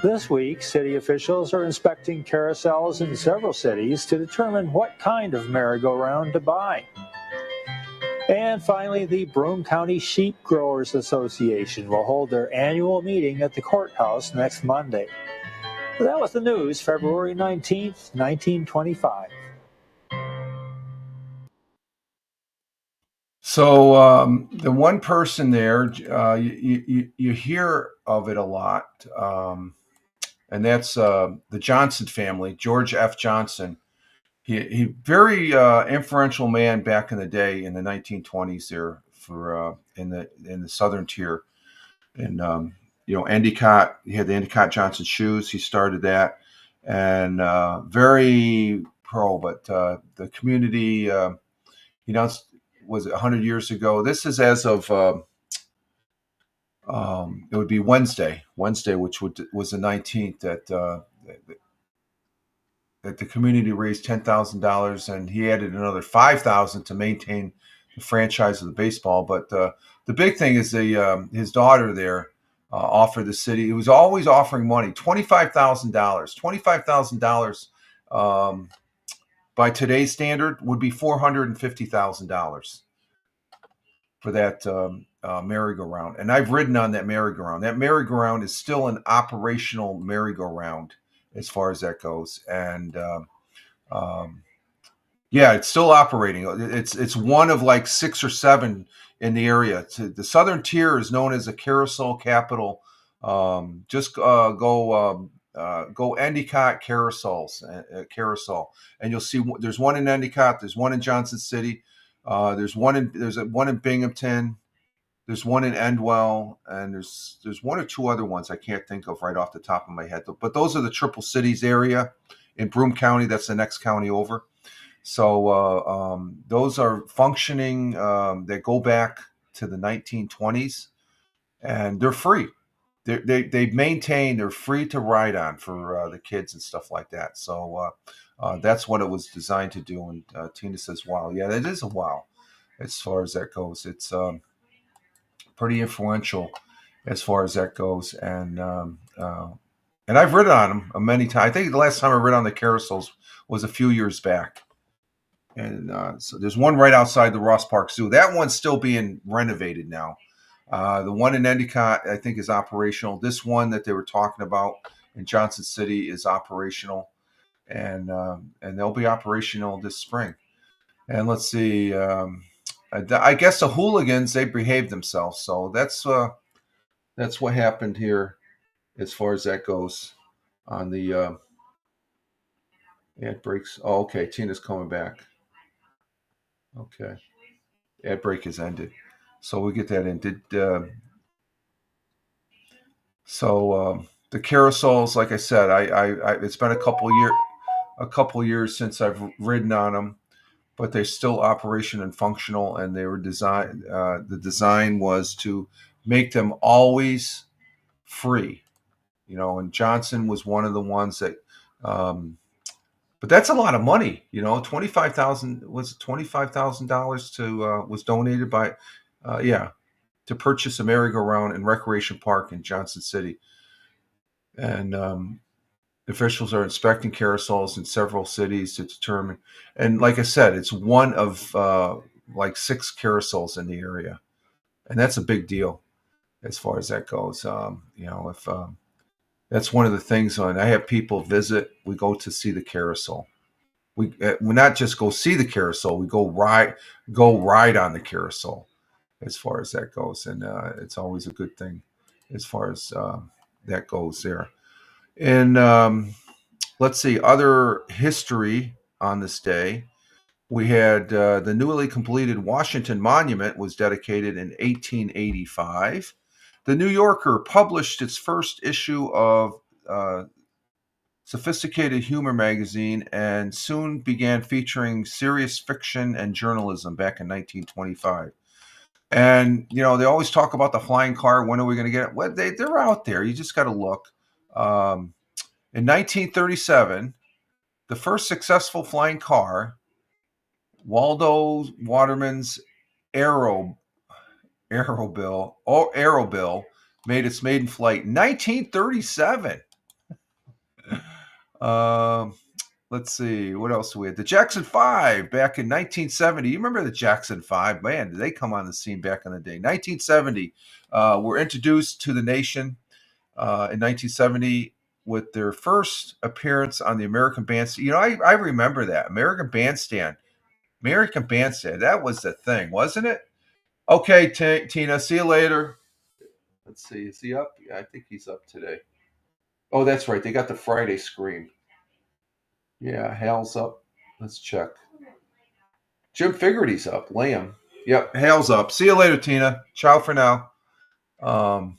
This week, city officials are inspecting carousels in several cities to determine what kind of merry-go-round to buy. And finally, the Broome County Sheep Growers Association will hold their annual meeting at the courthouse next Monday. That was the news, February 19th, 1925. So the one person there, you hear of it a lot, and that's the Johnson family, George F. Johnson. He very influential man back in the day in the 1920s there for in the Southern Tier, and Endicott. He had the Endicott Johnson shoes. He started that, and very pro. But the community, was 100 years ago. This is as of it would be Wednesday, which was the 19th that the community raised $10,000, and he added another $5,000 to maintain the franchise of the baseball. But the big thing is his daughter there offered the city. He was always offering money, $25,000. $25,000 by today's standard would be $450,000 for that merry-go-round. And I've ridden on that merry-go-round. That merry-go-round is still an operational merry-go-round as far as that goes. And it's still operating. It's one of like 6 or 7 in the area. The Southern Tier is known as a carousel capital. Just go Endicott carousel, and you'll see there's one in Endicott, there's one in Johnson City, there's one in Binghamton, there's one in Endwell, and there's one or two other ones I can't think of right off the top of my head. But those are the Triple Cities area in Broome County. That's the next county over. So those are functioning. They go back to the 1920s. and they're free. They maintain, they're free to ride on for the kids and stuff like that. So that's what it was designed to do. And Tina says, "Wow, yeah, that is a wow." As far as that goes, it's pretty influential as far as that goes. And I've ridden on them many times. I think the last time I rid on the carousels was a few years back. And so there's one right outside the Ross Park Zoo. That one's still being renovated now. The one in Endicott, I think, is operational. This one that they were talking about in Johnson City is operational, and they'll be operational this spring. And let's see, I guess the hooligans, they behaved themselves, so that's what happened here as far as that goes on the ad breaks. Oh, okay, Tina's coming back. Okay, ad break is ended, so we'll get that in. The carousels, like I said, I it's been a couple years since I've ridden on them, but they're still operation and functional, and they were designed. The design was to make them always free, and Johnson was one of the ones that. But that's a lot of money, $25,000 to was donated by, to purchase a merry-go-round and recreation park in Johnson City, and officials are inspecting carousels in several cities to determine. And like I said, it's one of like 6 carousels in the area, and that's a big deal as far as that goes. If that's one of the things when I have people visit, we go to see the carousel. We not just go see the carousel, we go ride on the carousel as far as that goes, and it's always a good thing as far as that goes there. And let's see, other history on this day. We had the newly completed Washington Monument was dedicated in 1885. The New Yorker published its first issue of sophisticated humor magazine and soon began featuring serious fiction and journalism back in 1925. And, they always talk about the flying car. When are we going to get it? Well, they're out there. You just got to look. In 1937, the first successful flying car, Waldo Waterman's Aerobill, made its maiden flight in 1937. Let's see, what else do we have? The Jackson 5 back in 1970. You remember the Jackson 5? Man, did they come on the scene back in the day. 1970, were introduced to the nation in 1970 with their first appearance on the American Bandstand. I remember that. American Bandstand. That was the thing, wasn't it? Okay, Tina, see you later. Let's see, is he up? Yeah, I think he's up today. Oh, that's right. They got the Friday scream. Yeah, Hal's up. Let's check. Jim Figurity's up. Liam. Yep, Hal's up. See you later, Tina. Ciao for now. But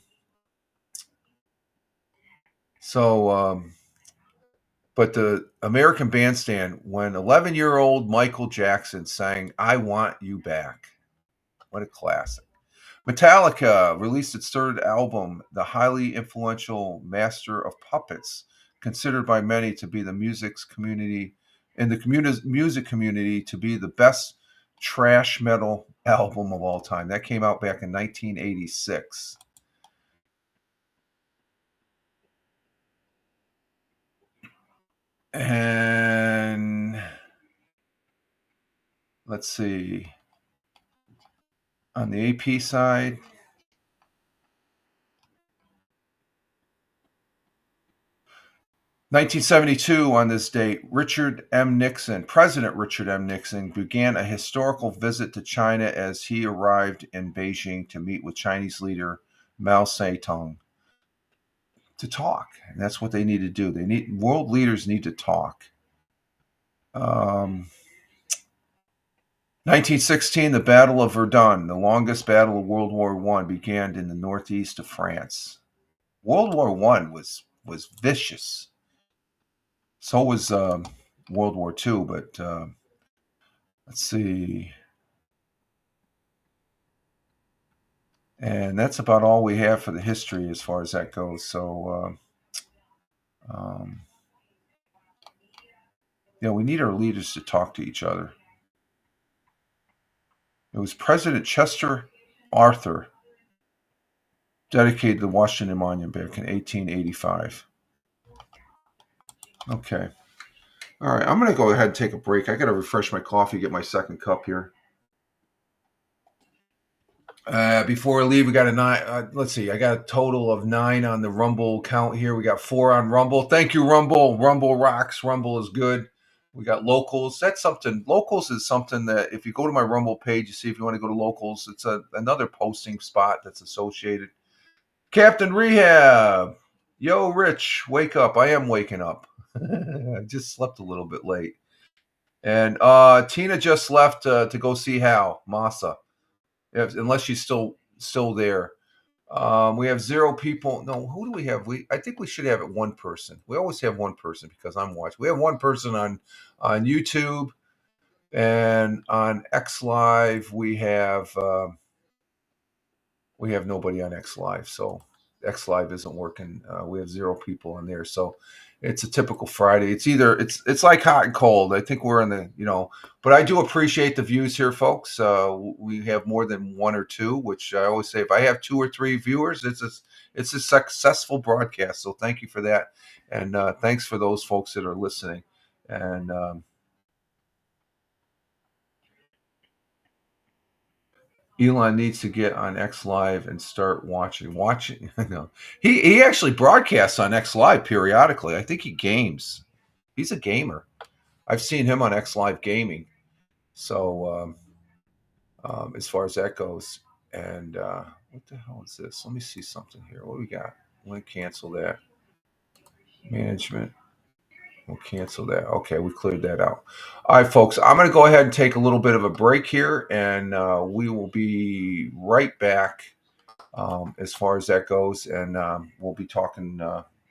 the American Bandstand, when 11-year-old Michael Jackson sang "I Want You Back." What a classic. Metallica released its third album, the highly influential Master of Puppets, considered by many to be the music community to be the best thrash metal album of all time. That came out back in 1986. And let's see. On the AP side, "1972, on this date, President Richard M. Nixon began a historical visit to China as he arrived in Beijing to meet with Chinese leader Mao Zedong to talk. And that's what they need to do. World leaders need to talk. 1916, the Battle of Verdun, the longest battle of World War I, began in the northeast of France. World War I was vicious. So was World War II, but let's see. And that's about all we have for the history as far as that goes. So, we need our leaders to talk to each other. It was President Chester Arthur dedicated the Washington Monument back in 1885. Okay. All right. I'm going to go ahead and take a break. I got to refresh my coffee, get my second cup here. Before I leave, we got a 9. Let's see. I got a total of 9 on the Rumble count here. We got 4 on Rumble. Thank you, Rumble. Rumble rocks. Rumble is good. We got locals. That's something. Locals is something that if you go to my Rumble page, you see if you want to go to locals, it's another posting spot that's associated. Captain Rehab. Yo, Rich, wake up. I am waking up. I just slept a little bit late. And Tina just left to go see Hal Massa. Unless she's still there. We have 0 people. No, who do we have? I think we should have it 1 person. We always have 1 person because I'm watching. We have 1 person on YouTube and on X Live. We have nobody on X Live, so X Live isn't working. We have 0 people on there, so it's a typical Friday. It's like hot and cold. I think we're in the but I do appreciate the views here, folks. We have more than 1 or 2, which I always say if I have 2 or 3 viewers, it's a successful broadcast. So thank you for that, and thanks for those folks that are listening. And Elon needs to get on X Live and start watching. No, he actually broadcasts on X Live periodically. I think he games. He's a gamer. I've seen him on X Live gaming. So as far as that goes, and what the hell is this? Let me see something here. What do we got? I'm going to cancel that. Management. We'll cancel that. Okay, we cleared that out. All right, folks, I'm going to go ahead and take a little bit of a break here, and we will be right back as far as that goes, and we'll be talking.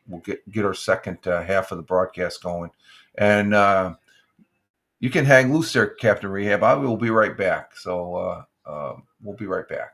We'll get our second half of the broadcast going, and you can hang loose there, Captain Rehab. I will be right back. So we'll be right back.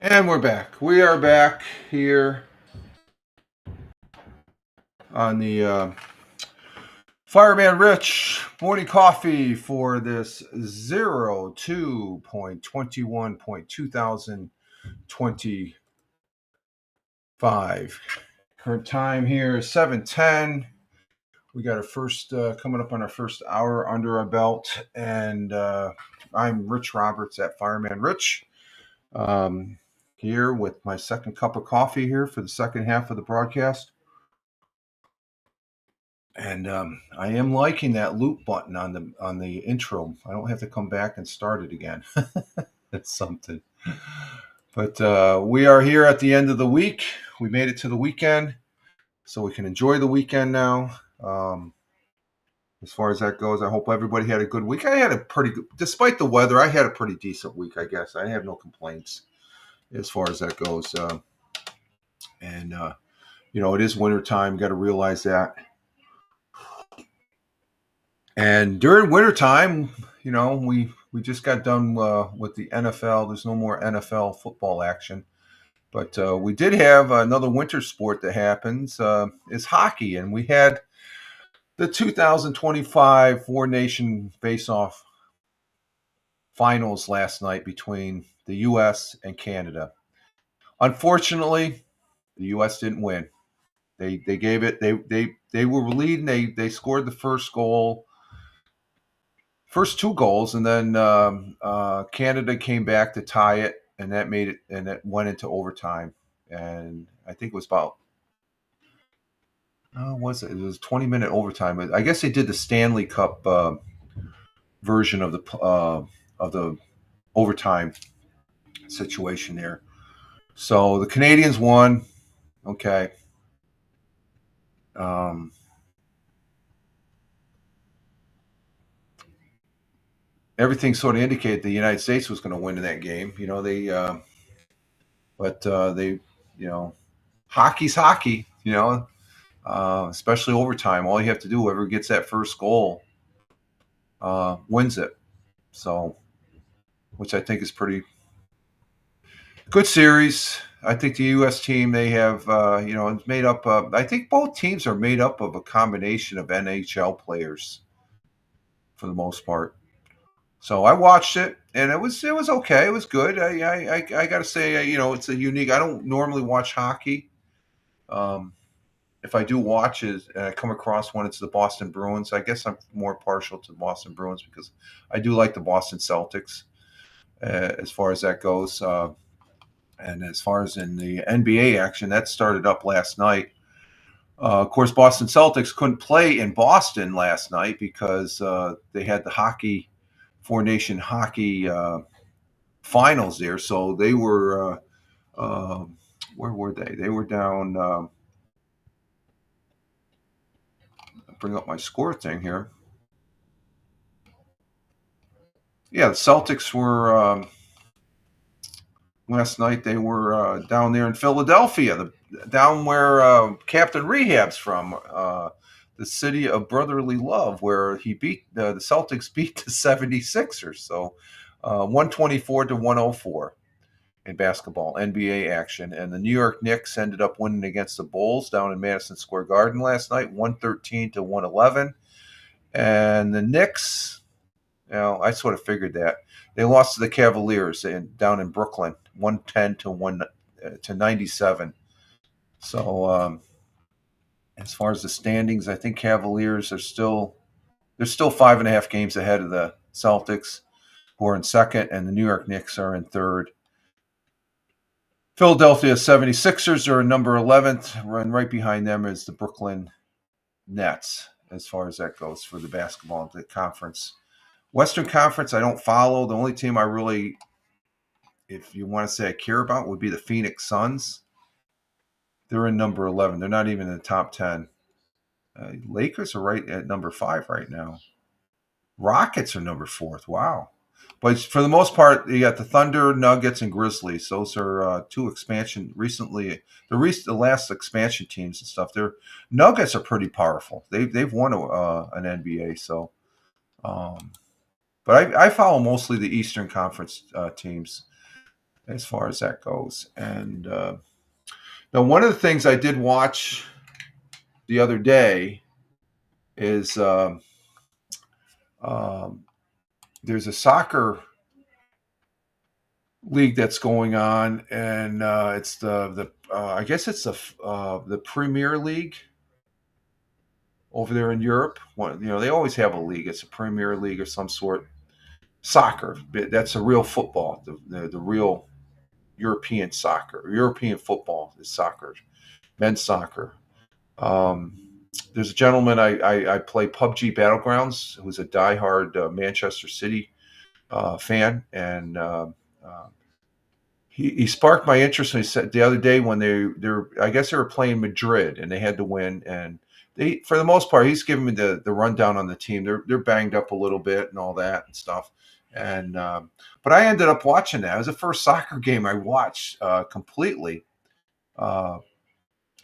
And we're back. We are back here on the Fireman Rich morning coffee for this 02.21.2025. Current time here is 7:10. We got our first coming up on our first hour under our belt, and I'm Rich Roberts at Fireman Rich. Here with my second cup of coffee here for the second half of the broadcast. And I am liking that loop button on the intro. I don't have to come back and start it again. That's something. But we are here at the end of the week. We made it to the weekend, so we can enjoy the weekend now. As far as that goes, I hope everybody had a good week. I had a pretty good, despite the weather, I had a pretty decent week, I guess. I have no complaints as far as that goes. And it is wintertime. Got to realize that. And during wintertime, we just got done with the NFL. There's no more NFL football action. But we did have another winter sport that happens is hockey. And we had the 2025 Four Nation Face-Off finals last night between the U.S. and Canada. Unfortunately, the U.S. didn't win. They gave it. They were leading. They scored the first two goals, and then Canada came back to tie it, and that made it, and it went into overtime. And I think it was about it was 20-minute overtime. I guess they did the Stanley Cup version of the overtime situation there. So the Canadians won. Okay. Everything sort of indicated the United States was going to win in that game. Hockey's hockey. Especially overtime. All you have to do, whoever gets that first goal, wins it. So, which I think is pretty good series. I think the U.S. team, they have, it's made up of, I think both teams are made up of a combination of NHL players for the most part. So I watched it, and it was okay. It was good. I got to say, it's a unique. I don't normally watch hockey. If I do watch it, and I come across one, it's the Boston Bruins. I guess I'm more partial to the Boston Bruins because I do like the Boston Celtics as far as that goes. And as far as in the NBA action, that started up last night. Of course, Boston Celtics couldn't play in Boston last night because they had the Four Nation hockey finals there. So they were, where were they? They were down. Bring up my score thing here. Yeah, the Celtics were last night. They were down there in Philadelphia, down where Captain Rehab's from, the city of brotherly love, where he beat the Celtics beat the 76ers. So 124-104 in basketball, NBA action. And the New York Knicks ended up winning against the Bulls down in Madison Square Garden last night, 113-111. And the Knicks, I sort of figured that. They lost to the Cavaliers down in Brooklyn, 110-97. So as far as the standings, I think Cavaliers they're still 5.5 games ahead of the Celtics, who are in second, and the New York Knicks are in third. Philadelphia 76ers are in number 11th, and right behind them is the Brooklyn Nets, as far as that goes for the basketball the conference. Western Conference, I don't follow. The only team I really, if you want to say I care about, would be the Phoenix Suns. They're in number 11. They're not even in the top 10. Lakers are right at number 5 right now. Rockets are number 4th. Wow. But for the most part, you got the Thunder, Nuggets, and Grizzlies. Those are two expansion recently. The last expansion teams and stuff. Their Nuggets are pretty powerful. They've won an NBA. So, but I follow mostly the Eastern Conference teams. as far as that goes. And now, one of the things I did watch the other day is there's a soccer league that's going on, and it's the I guess it's the Premier League over there in Europe. They always have a league. It's a Premier League of some sort. Soccer. That's a real football. The real European soccer. European football is soccer. Men's soccer. There's a gentleman I play PUBG Battlegrounds who's a diehard Manchester City fan, and he sparked my interest. And he said the other day when they're I guess they were playing Madrid and they had to win, and they, for the most part, he's giving me the rundown on the team. They're banged up a little bit and all that and stuff. And but I ended up watching that. It was the first soccer game I watched completely. It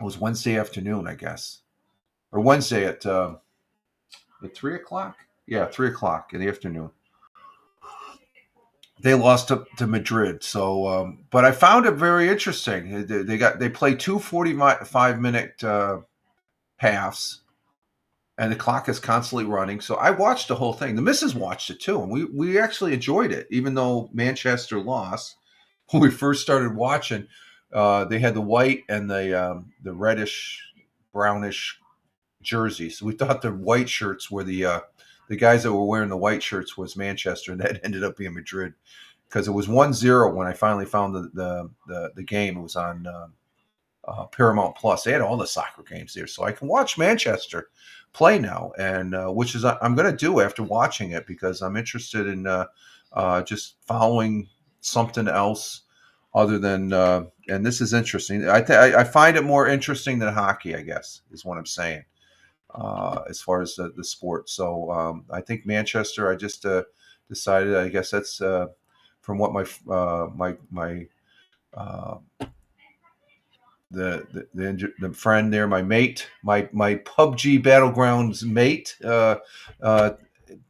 was Wednesday afternoon, I guess, or Wednesday at 3 o'clock. Yeah, 3 o'clock in the afternoon. They lost to Madrid. So, but I found it very interesting. They play two 45-minute halves, and the clock is constantly running. So I watched the whole thing. The missus watched it too, and we actually enjoyed it, even though Manchester lost. When we first started watching, they had the white and the reddish, brownish jerseys. So we thought the white shirts were the guys that were wearing the white shirts was Manchester, and that ended up being Madrid, because it was 1-0 when I finally found the game. It was on Paramount Plus. They had all the soccer games there, so I can watch Manchester play now, and which is I'm going to do after watching it, because I'm interested in just following something else other than and this is interesting. I find it more interesting than hockey, I guess, is what I'm saying, as far as the sport. So I think Manchester. I just decided. I guess that's from what my the friend there, my mate, my PUBG Battlegrounds mate,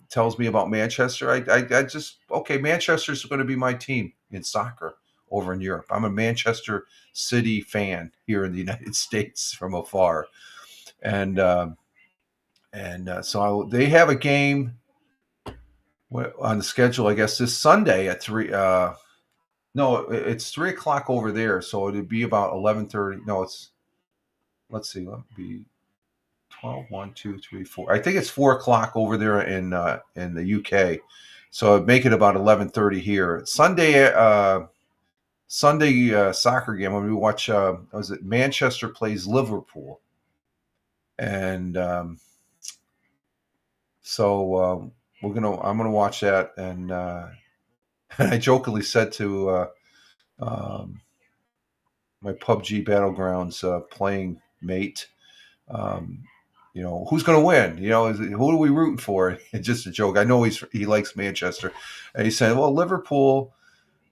tells me about Manchester. I just, okay, Manchester's going to be my team in soccer over in Europe. I'm a Manchester City fan here in the United States from afar, and so they have a game on the schedule, I guess, this Sunday at 3. No, it's 3 o'clock over there, so it'd be about 11:30. No, let's see, let me be 12, 1, 2, 3, 4. I think it's 4 o'clock over there in the UK, so it'd make it about 11:30 here. Sunday soccer game. When we watch, was it Manchester plays Liverpool, and so I'm gonna watch that, and I jokingly said to my PUBG Battlegrounds playing mate, who's going to win? Who are we rooting for? It's just a joke. I know he likes Manchester, and he's saying, well, Liverpool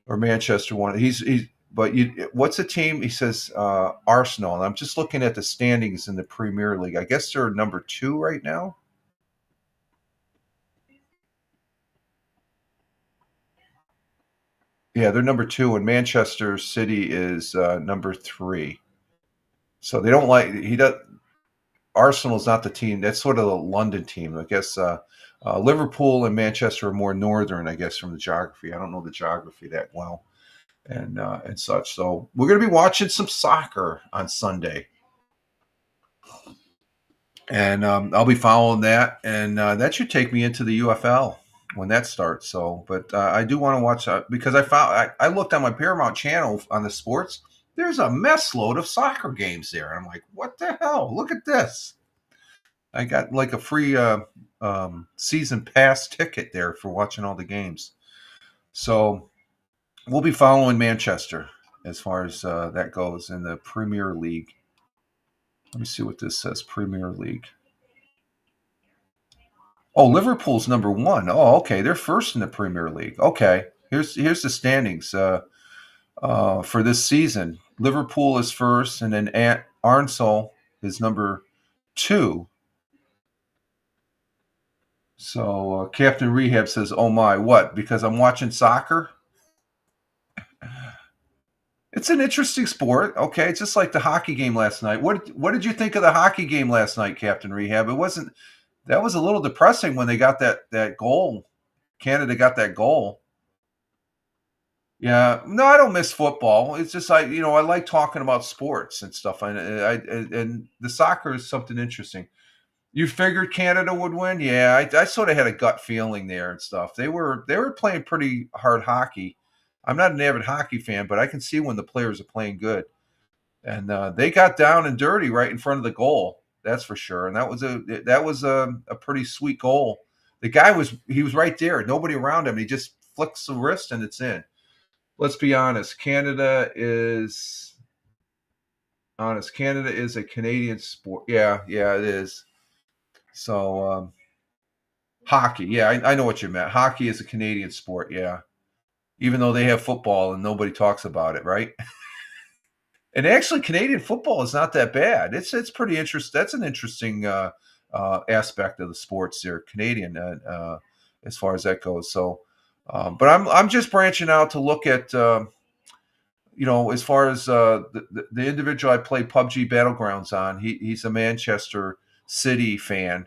or Manchester won. But what's the team? He says Arsenal, and I'm just looking at the standings in the Premier League. I guess they're number 2 right now. Yeah, they're number 2, and Manchester City is number 3. So they don't like he does. Arsenal's not the team. That's sort of the London team, I guess. Liverpool and Manchester are more northern, I guess, from the geography. I don't know the geography that well, and such. So we're going to be watching some soccer on Sunday, and I'll be following that, and that should take me into the UFL when that starts. So, but I do want to watch that, because I looked on my Paramount channel on the sports. There's a mess load of soccer games there. And I'm like, what the hell? Look at this. I got like a free season pass ticket there for watching all the games. So we'll be following Manchester as far as that goes in the Premier League. Let me see what this says, Premier League. Oh, Liverpool's number 1. Oh, okay. They're first in the Premier League. Okay. Here's the standings for this season. Liverpool is first, and then Arsenal is number 2. So Captain Rehab says, "Oh my, what? Because I'm watching soccer." It's an interesting sport. Okay, it's just like the hockey game last night. What did you think of the hockey game last night, Captain Rehab? It wasn't that was a little depressing when they got that goal. Canada got that goal. Yeah, no, I don't miss football. It's just I like talking about sports and stuff. And the soccer is something interesting. You figured Canada would win? Yeah, I sort of had a gut feeling there and stuff. They were playing pretty hard hockey. I'm not an avid hockey fan, but I can see when the players are playing good. And they got down and dirty right in front of the goal. That's for sure. And that was a pretty sweet goal. The guy was right there. Nobody around him. He just flicks the wrist and it's in. Let's be honest. Canada is a Canadian sport. Yeah, yeah, it is. So hockey. Yeah, I know what you meant. Hockey is a Canadian sport. Yeah, even though they have football and nobody talks about it, right? And actually, Canadian football is not that bad. It's pretty interesting. That's an interesting aspect of the sports there, Canadian, as far as that goes. So, but I'm just branching out to look at as far as the individual I play PUBG Battlegrounds on. He's a Manchester City fan,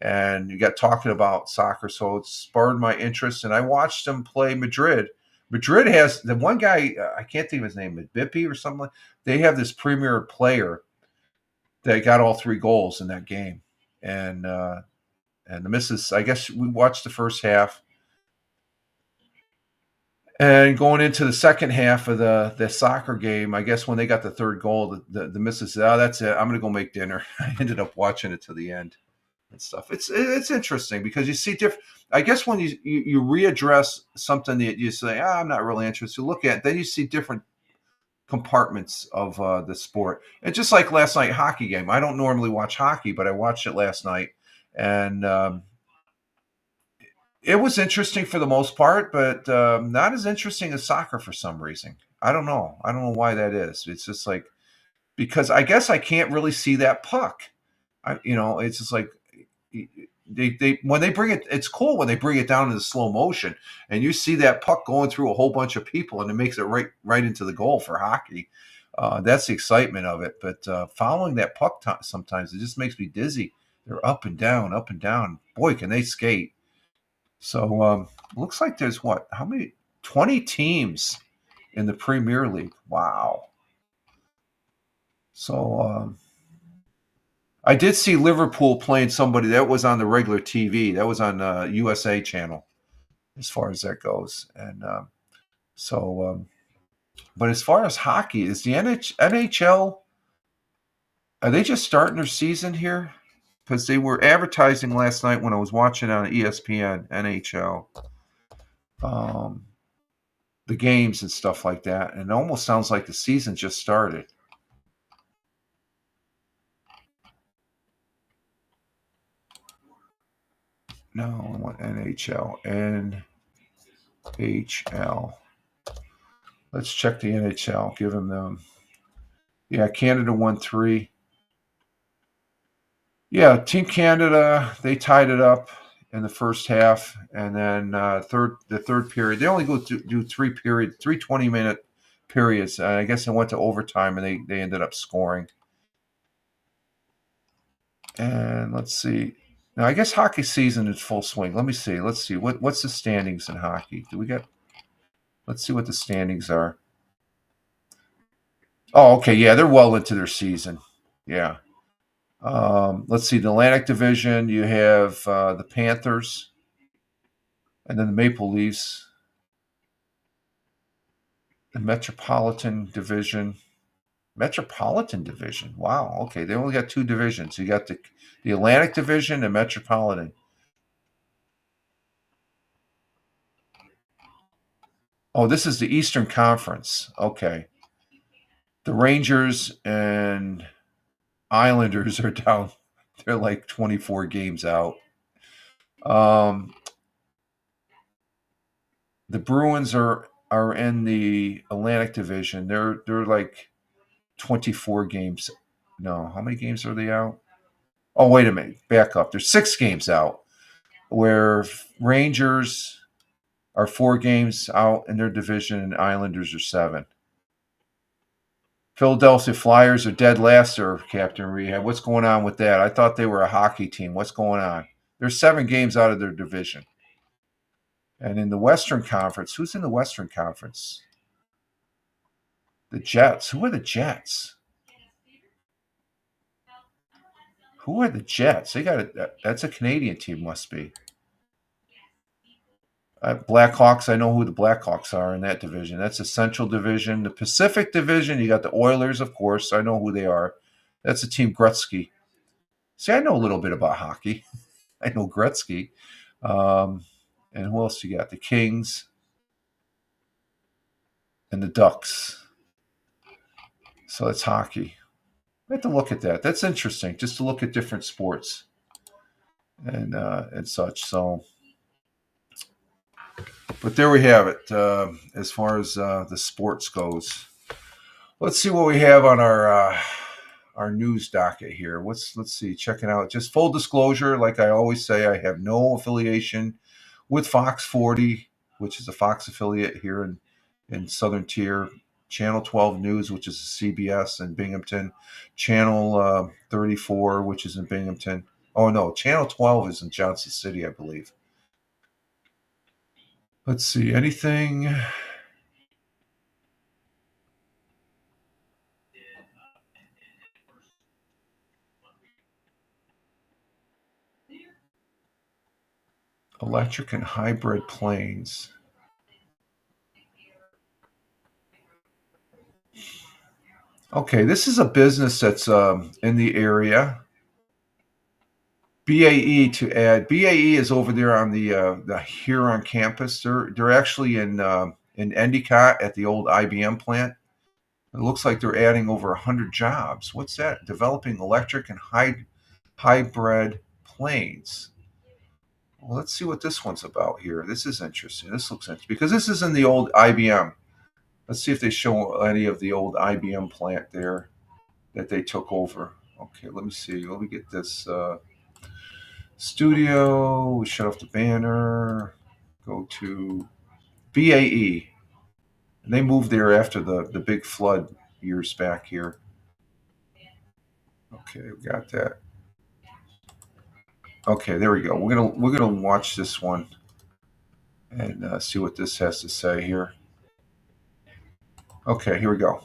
and you got talking about soccer, so it spurred my interest. And I watched him play Madrid. Madrid has the one guy, I can't think of his name, Bippy or something. They have this premier player that got all 3 goals in that game, and the missus. I guess we watched the first half, and going into the second half of the soccer game. I guess when they got the 3rd goal, the missus said, "Oh, that's it. I'm going to go make dinner." I ended up watching it to the end and stuff. It's interesting because you see different. I guess when you readdress something that you say, I'm not really interested. Look at then you see different compartments of the sport. And just like last night hockey game, I don't normally watch hockey, but I watched it last night, and it was interesting for the most part, but not as interesting as soccer for some reason. I don't know. I don't know why that is. It's just like because I guess I can't really see that puck. It's just like they when they bring it, it's cool when they bring it down into slow motion and you see that puck going through a whole bunch of people and it makes it right into the goal for hockey. That's the excitement of it. But following that puck sometimes it just makes me dizzy. They're up and down, up and down. Boy, can they skate! So looks like there's how many? 20 teams in the Premier League. Wow. So I did see Liverpool playing somebody that was on the regular TV. That was on USA channel, as far as that goes. And but as far as hockey, is the NHL, are they just starting their season here? Because they were advertising last night when I was watching on ESPN, NHL, the games and stuff like that. And it almost sounds like the season just started. No, I want NHL. NHL. Let's check the NHL. Give them them. Yeah, Canada won 3. Yeah, Team Canada, they tied it up in the first half, and then the third period. They only go to do 3 20-minute periods. I guess they went to overtime, and they ended up scoring. And let's see. Now, I guess hockey season is full swing. Let me see. Let's see. What's the standings in hockey? Let's see what the standings are. Oh, okay. Yeah, they're well into their season. Yeah. Let's see. The Atlantic Division, you have the Panthers, and then the Maple Leafs. The Metropolitan Division. Wow. Okay. They only got 2 divisions. You got the Atlantic Division and Metropolitan. Oh, this is the Eastern Conference. Okay. The Rangers and Islanders are down. They're like 24 games out. The Bruins are in the Atlantic Division. They're like 24 games. No, how many games are they out? Oh, wait a minute. Back up. There's 6 games out. Where Rangers are 4 games out in their division and Islanders are 7. Philadelphia Flyers are dead last, sir, Captain Rehab. What's going on with that? I thought they were a hockey team. What's going on? They're 7 games out of their division. And in the Western Conference, who's in the Western Conference? The Jets. Who are the Jets? Who are the Jets? They got that's a Canadian team, must be. Blackhawks. I know who the Blackhawks are in that division. That's the Central Division. The Pacific Division, you got the Oilers, of course. I know who they are. That's the team Gretzky. See, I know a little bit about hockey. I know Gretzky. And who else you got? The Kings and the Ducks. So that's hockey. I have to look at that. That's interesting, just to look at different sports and such. So, but there we have it. As far as the sports goes, let's see what we have on our news docket here. Let's see. Check it out. Just full disclosure, like I always say, I have no affiliation with Fox 40, which is a Fox affiliate here in Southern Tier. Channel 12 News, which is CBS in Binghamton. Channel 34, which is in Binghamton. Oh, no, Channel 12 is in Johnson City, I believe. Let's see, anything... Electric and hybrid planes. Okay, this is a business that's in the area. BAE to add. BAE is over there on the Huron campus. They're actually in Endicott at the old IBM plant. It looks like they're adding over 100 jobs. What's that? Developing electric and hybrid planes. Well, let's see what this one's about here. This is interesting. This looks interesting because this is in the old IBM. Let's see if they show any of the old IBM plant there that they took over. Okay, let me see. Let me get this studio. We shut off the banner. Go to BAE. And they moved there after the big flood years back here. Okay, we got that. Okay, there we go. We're gonna watch this one and see what this has to say here. Okay, here we go.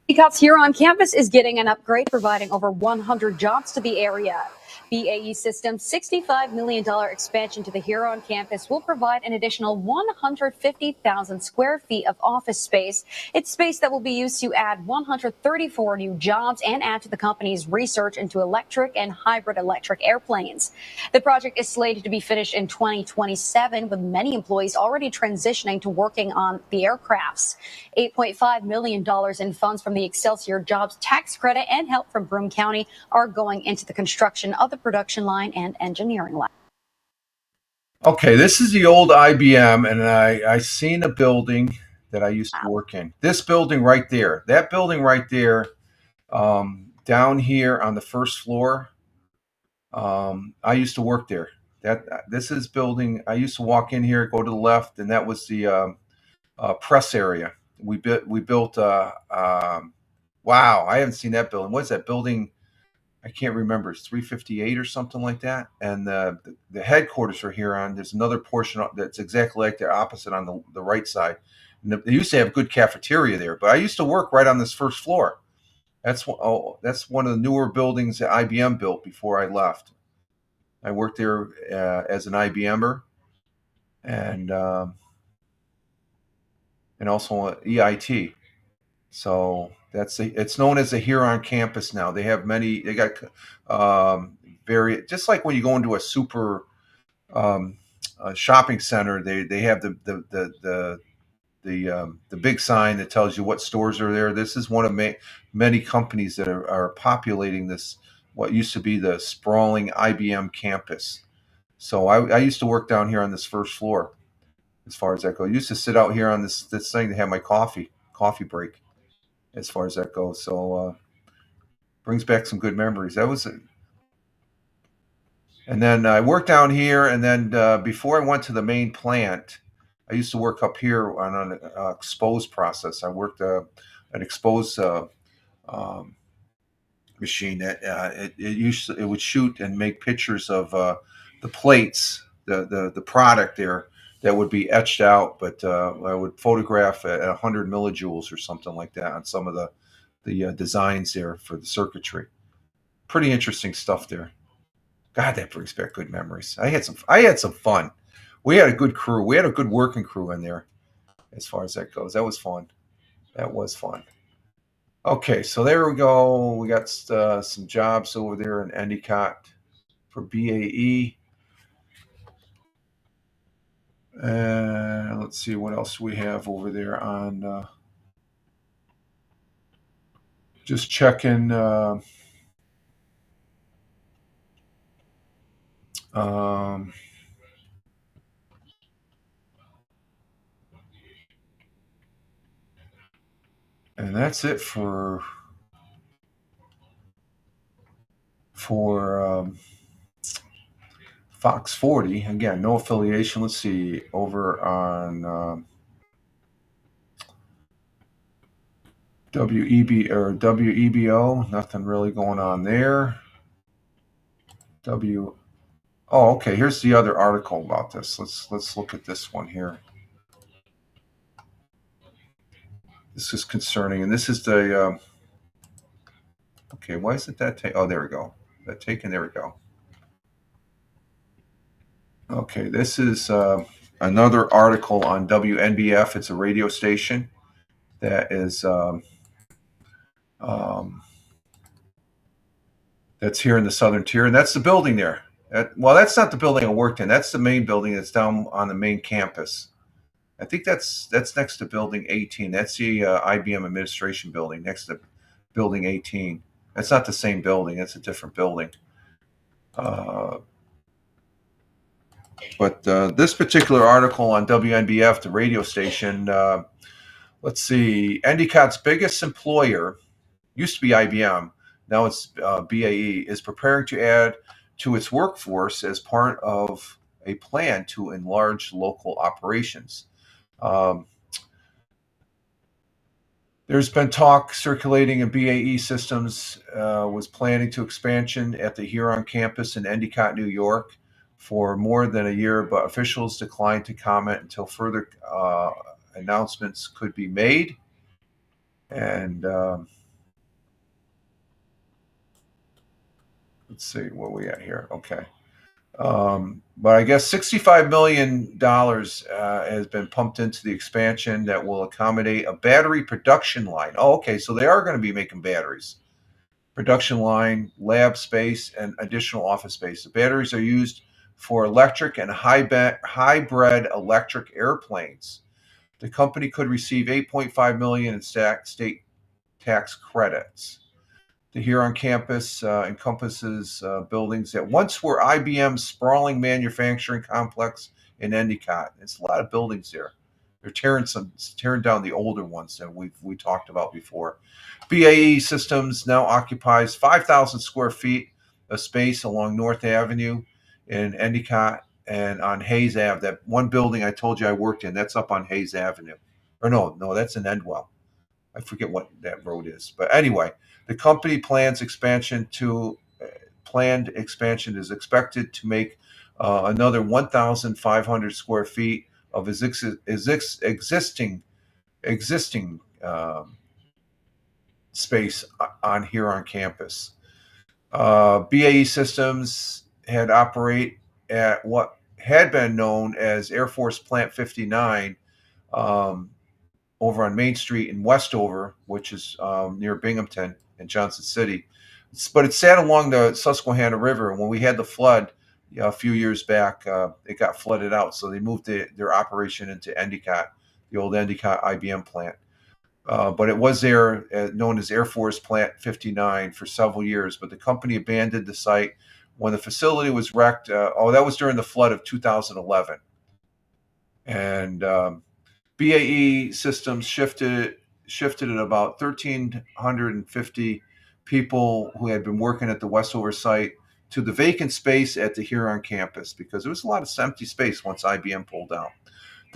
Endicott Huron campus is getting an upgrade, providing over 100 jobs to the area. BAE Systems' $65 million expansion to the Huron campus will provide an additional 150,000 square feet of office space. It's space that will be used to add 134 new jobs and add to the company's research into electric and hybrid electric airplanes. The project is slated to be finished in 2027, with many employees already transitioning to working on the aircrafts. $8.5 million in funds from the Excelsior Jobs tax credit and help from Broome County are going into the construction of the production line and engineering line. Okay, this is the old IBM, and I seen a building that I used to work in. This building right there, that building right there, down here on the first floor, I used to work there. This is building. I used to walk in here, go to the left, and that was the press area. We built. Wow, I haven't seen that building. What's that building? I can't remember. It's 358 or something like that. And the headquarters are here on. There's another portion that's exactly like the opposite on the right side. And they used to have a good cafeteria there, but I used to work right on this first floor. That's one of the newer buildings that IBM built before I left. I worked there as an IBMer and also an EIT. So it's known as the Huron campus now. They have many. They got just like when you go into a super shopping center, they have the big sign that tells you what stores are there. This is one of many companies that are populating this, what used to be the sprawling IBM campus. So I used to work down here on this first floor. As far as that goes, I used to sit out here on this thing to have my coffee break. As far as that goes, so brings back some good memories. That was it. And then I worked down here, and then before I went to the main plant, I used to work up here on an exposed process. I worked an exposed um, machine that it would shoot and make pictures of the plates, the product there that would be etched out, but I would photograph at 100 millijoules or something like that on some of the designs there for the circuitry. Pretty interesting stuff there. God, that brings back good memories. I had some fun. We had a good crew. We had a good working crew in there as far as that goes. That was fun. That was fun. Okay, so there we go. We got some jobs over there in Endicott for BAE. And let's see what else we have over there on. Just checking. And that's it for Fox 40. Again, no affiliation. Let's see over on WEBO. Nothing really going on there. Oh, okay. Here's the other article about this. Let's look at this one here. This is concerning, and this is the. Okay, why isn't that taken? Oh, there we go. That taken. There we go. Okay, this is another article on WNBF. It's a radio station that is that's here in the southern tier, and that's the building there. Well, that's not the building I worked in. That's the main building that's down on the main campus. I think that's next to Building 18. That's the IBM administration building next to Building 18. That's not the same building. That's a different building. But this particular article on WNBF, the radio station, let's see, Endicott's biggest employer, used to be IBM, now it's BAE, is preparing to add to its workforce as part of a plan to enlarge local operations. There's been talk circulating in BAE Systems was planning to expansion at the Huron campus in Endicott, New York for more than a year, but officials declined to comment until further announcements could be made. And let's see what we at here. Okay. But I guess $65 million has been pumped into the expansion that will accommodate a battery production line. Oh, okay. So they are going to be making batteries. Production line, lab space, and additional office space. The batteries are used for electric and hybrid electric airplanes. The company could receive $8.5 million in state tax credits. The Huron campus encompasses buildings that once were IBM's sprawling manufacturing complex in Endicott. It's a lot of buildings there. They're tearing down the older ones that we talked about before. BAE Systems now occupies 5,000 square feet of space along North Avenue in Endicott and on Hayes Ave. That one building I told you I worked in, that's up on Hayes Avenue. Or no, that's in Endwell. I forget what that road is. But anyway, the company planned expansion is expected to make another 1,500 square feet of existing space on Huron campus. BAE Systems had operate at what had been known as Air Force Plant 59 over on Main Street in Westover, which is near Binghamton and Johnson City. But it sat along the Susquehanna River. And when we had the flood a few years back, it got flooded out. So they moved their operation into Endicott, the old Endicott IBM plant. But it was there, known as Air Force Plant 59 for several years. But the company abandoned the site when the facility was wrecked. That was during the flood of 2011. And BAE Systems shifted at about 1,350 people who had been working at the Westover site to the vacant space at the Huron campus because there was a lot of empty space once IBM pulled out.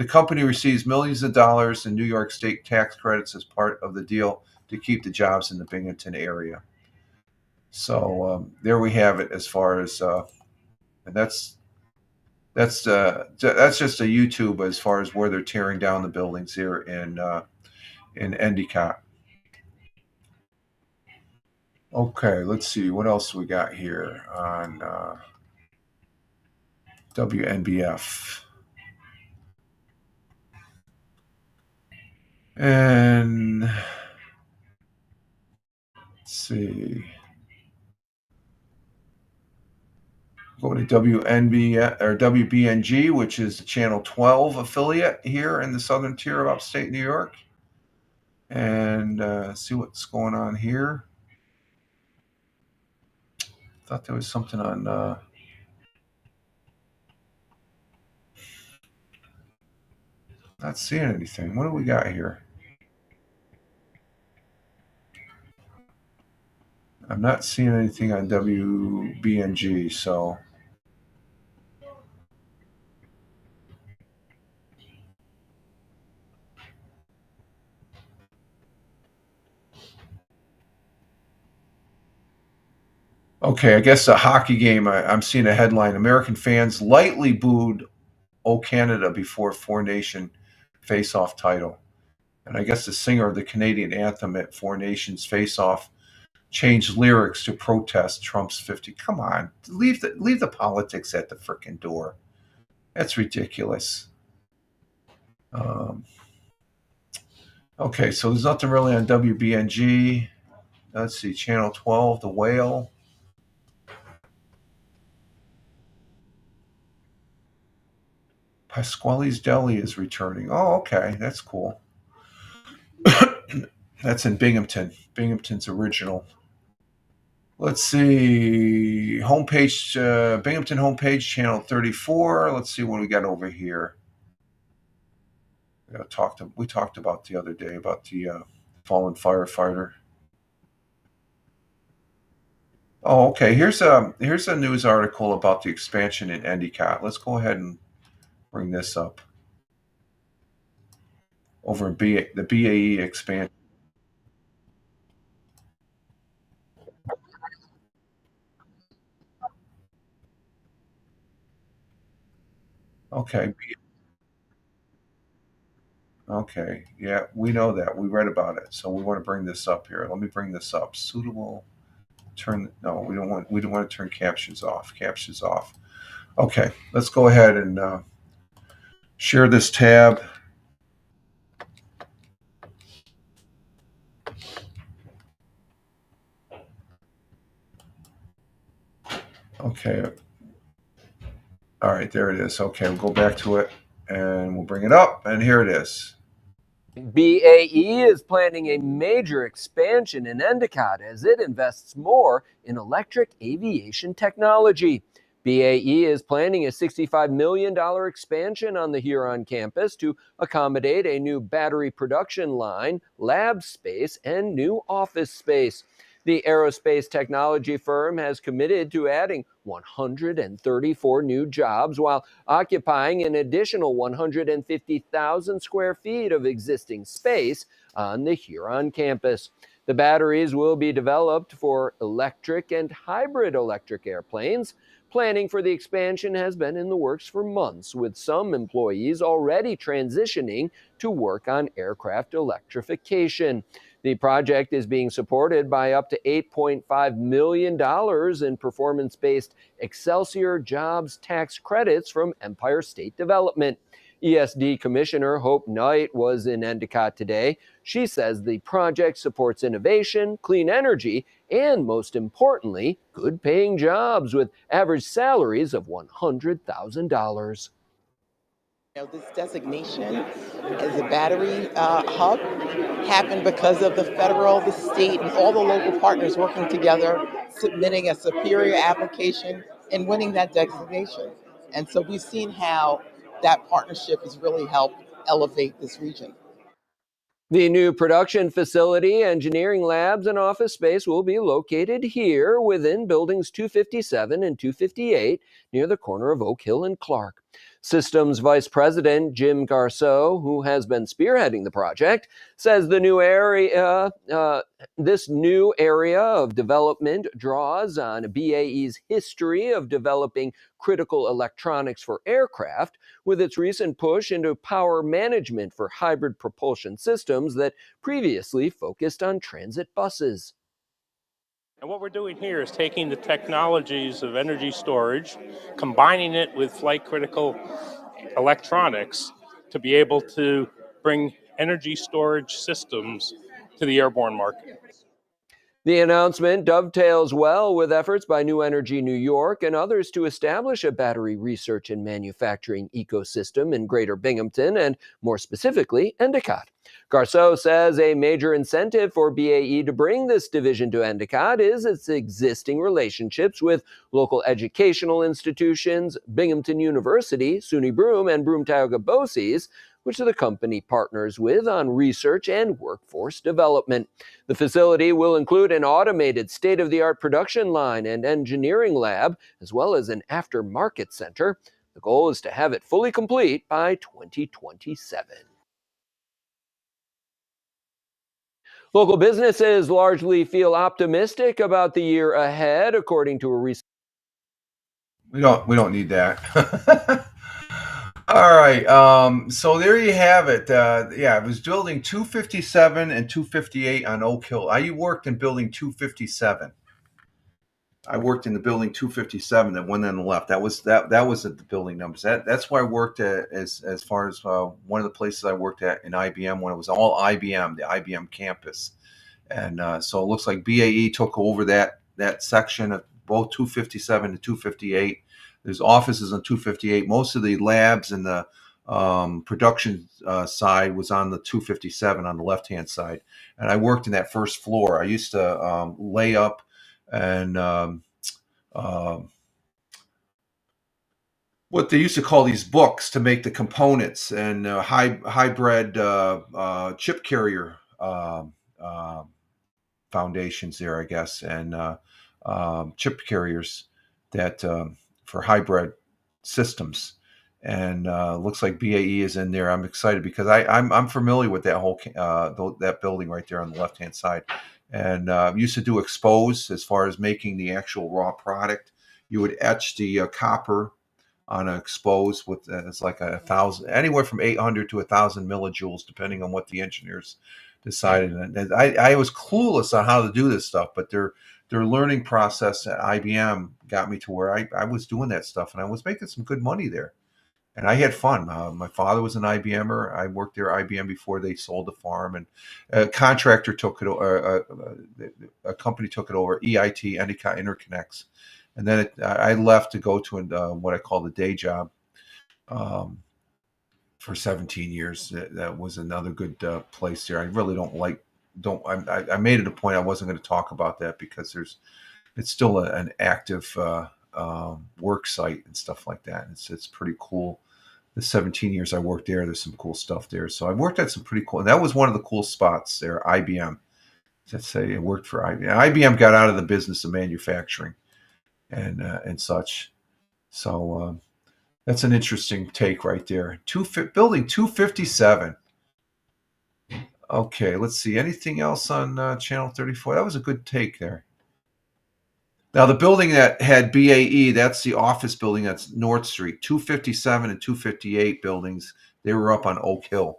The company receives millions of dollars in New York State tax credits as part of the deal to keep the jobs in the Binghamton area. So there we have it. As far as and that's just a YouTube as far as where they're tearing down the buildings here in Endicott. Okay, let's see what else we got here on WNBF. And let's see. Go to WNB or WBNG, which is the Channel 12 affiliate here in the southern tier of upstate New York, and see what's going on here. Thought there was something on. Not seeing anything. What do we got here? I'm not seeing anything on WBNG, so. Okay, I guess a hockey game. I'm seeing a headline. American fans lightly booed "O Canada" before Four Nation face-off title. And I guess the singer of the Canadian anthem at Four Nations face-off changed lyrics to protest Trump's 50. Come on, leave the politics at the frickin' door. That's ridiculous. Okay, so there's nothing really on WBNG. Let's see, Channel 12, The Whale. Pasquale's Deli is returning. Oh, okay, that's cool. That's in Binghamton. Binghamton's original. Let's see. Homepage, Binghamton homepage, channel 34. Let's see what we got over here. We talked about the other day about the fallen firefighter. Oh, okay. Here's a news article about the expansion in Endicott. Let's go ahead and bring this up. Over in the BAE expansion. Okay. Okay. Yeah, we know that. We read about it. So we want to bring this up here. Let me bring this up. Suitable. No, we don't want to turn captions off. Captions off. Okay. Let's go ahead and share this tab. Okay. All right, there it is. Okay, we'll go back to it and we'll bring it up, and here it is. BAE is planning a major expansion in Endicott as it invests more in electric aviation technology. BAE is planning a $65 million expansion on the Huron campus to accommodate a new battery production line, lab space, and new office space. The aerospace technology firm has committed to adding 134 new jobs while occupying an additional 150,000 square feet of existing space on the Huron campus. The batteries will be developed for electric and hybrid electric airplanes. Planning for the expansion has been in the works for months, with some employees already transitioning to work on aircraft electrification. The project is being supported by up to $8.5 million in performance-based Excelsior Jobs tax credits from Empire State Development. ESD Commissioner Hope Knight was in Endicott today. She says the project supports innovation, clean energy, and most importantly, good-paying jobs with average salaries of $100,000. This designation as a battery hub happened because of the federal, the state, and all the local partners working together, submitting a superior application and winning that designation. And so we've seen how that partnership has really helped elevate this region. The new production facility, engineering labs, and office space will be located here within buildings 257 and 258 near the corner of Oak Hill and Clark. Systems Vice President Jim Garceau, who has been spearheading the project, says this new area of development draws on BAE's history of developing critical electronics for aircraft, with its recent push into power management for hybrid propulsion systems that previously focused on transit buses. And what we're doing here is taking the technologies of energy storage, combining it with flight critical electronics to be able to bring energy storage systems to the airborne market. The announcement dovetails well with efforts by New Energy New York and others to establish a battery research and manufacturing ecosystem in Greater Binghamton and, more specifically, Endicott. Garceau says a major incentive for BAE to bring this division to Endicott is its existing relationships with local educational institutions, Binghamton University, SUNY Broome, and Broome Tioga BOCES, which the company partners with on research and workforce development. The facility will include an automated state-of-the-art production line and engineering lab, as well as an aftermarket center. The goal is to have it fully complete by 2027. Local businesses largely feel optimistic about the year ahead, according to a recent. We don't need that. All right. So there you have it. Yeah, I was building 257 and 258 on Oak Hill. I worked in building 257. I worked in the building 257, that one on the left. That was at the building numbers. That's where I worked at, as far as one of the places I worked at in IBM when it was all IBM, the IBM campus. And so it looks like BAE took over that section of both 257 and 258. There's offices on 258. Most of the labs and the production side was on the 257 on the left-hand side. And I worked in that first floor. I used to lay up and what they used to call these books to make the components and hybrid chip carrier foundations there, I guess, and chip carriers that for hybrid systems. And looks like BAE is in there. I'm excited because I'm familiar with that whole that building right there on the left hand side. And used to do expose as far as making the actual raw product. You would etch the copper on an expose with it's like 1,000, anywhere from 800 to 1,000 millijoules, depending on what the engineers decided. And I was clueless on how to do this stuff, but their learning process at IBM got me to where I was doing that stuff, and I was making some good money there. And I had fun. My father was an IBMer. I worked there at IBM before they sold the farm, and a contractor took it. A company took it over. EIT, Endicott Interconnects, and then I left to go to what I call the day job for 17 years. That was another good place there. I really I made it a point I wasn't going to talk about that because it's still an active work site and stuff like that. It's pretty cool. The 17 years I worked there, there's some cool stuff there. So I worked at some pretty cool, and that was one of the cool spots there, IBM. Let's say I worked for IBM. IBM got out of the business of manufacturing and such. So that's an interesting take right there. Building 257. Okay, let's see. Anything else on Channel 34? That was a good take there. Now, the building that had BAE, that's the office building. That's North Street. 257 and 258 buildings. They were up on Oak Hill.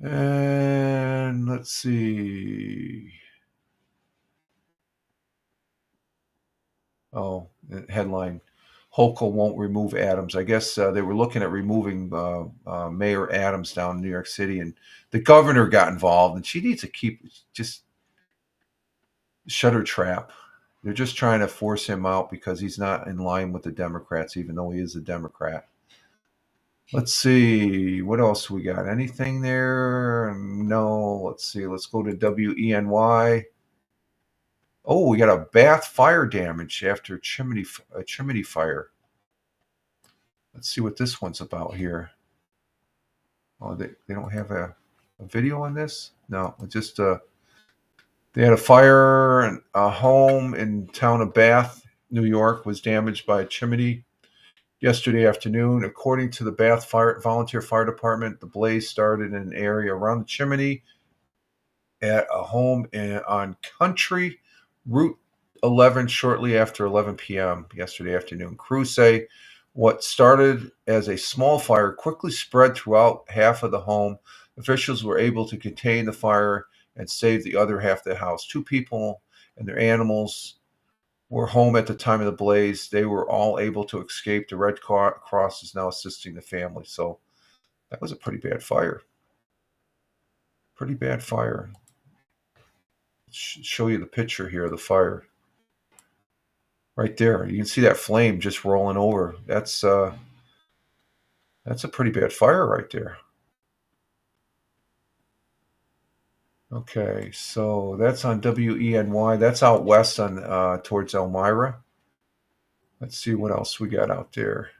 And let's see. Oh, the headline. Hochul won't remove Adams. I guess they were looking at removing Mayor Adams down in New York City, and the governor got involved, and she needs to just shut her trap. They're just trying to force him out because he's not in line with the Democrats, even though he is a Democrat. Let's see. What else we got? Anything there? No. Let's see. Let's go to WENY. Oh, we got a Bath fire damage after a chimney fire. Let's see what this one's about here. Oh, they don't have a video on this? No, it just they had a fire, and a home in town of Bath, New York, was damaged by a chimney. yesterday afternoon. According to the Bath Volunteer Fire Department, the blaze started in an area around the chimney at a home on Country Route 11 shortly after 11 p.m. yesterday afternoon. Crews say what started as a small fire quickly spread throughout half of the home. Officials were able to contain the fire and save the other half of the house. 2 people and their animals were home at the time of the blaze. They were all able to escape. The Red Cross is now assisting the family. So that was a pretty bad fire. Pretty bad fire. Show you the picture here of the fire. Right there. You can see that flame just rolling over. That's a pretty bad fire right there. Okay, so that's on WENY. That's out west on towards Elmira. Let's see what else we got out there.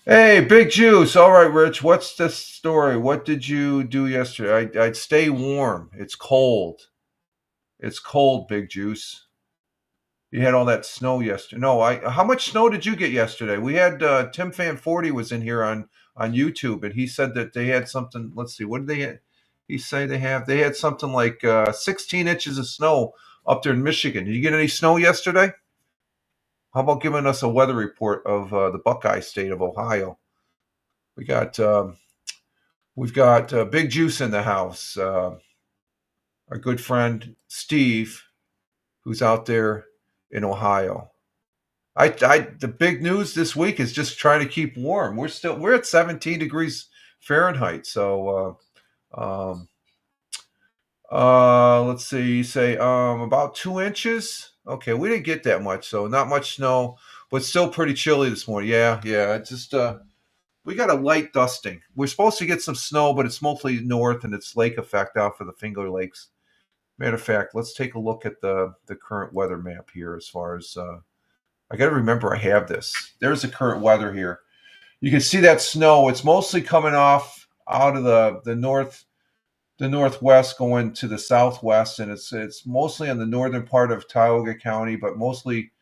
Hey, Big Juice. All right, Rich. What's the story? What did you do yesterday? I'd stay warm. It's cold. It's cold, Big Juice. You had all that snow yesterday. No, how much snow did you get yesterday? We had Tim Fan 40 was in here on YouTube, and he said that they had something. Let's see, what did he say they have? They had something like 16 inches of snow up there in Michigan. Did you get any snow yesterday? How about giving us a weather report of the Buckeye State of Ohio? We've got Big Juice in the house. Our good friend Steve, who's out there in Ohio. The big news this week is just trying to keep warm. We're at 17 degrees Fahrenheit. So let's see. You say about 2 inches. Okay, we didn't get that much, so not much snow, but still pretty chilly this morning. Yeah. It's just we got a light dusting. We're supposed to get some snow, but it's mostly north, and it's lake effect out for the Finger Lakes. Matter of fact, let's take a look at the current weather map here. As far as I got to remember, I have this. There's the current weather here. You can see that snow. It's mostly coming off out of the northwest, going to the southwest, and it's mostly on the northern part of Tioga County, but mostly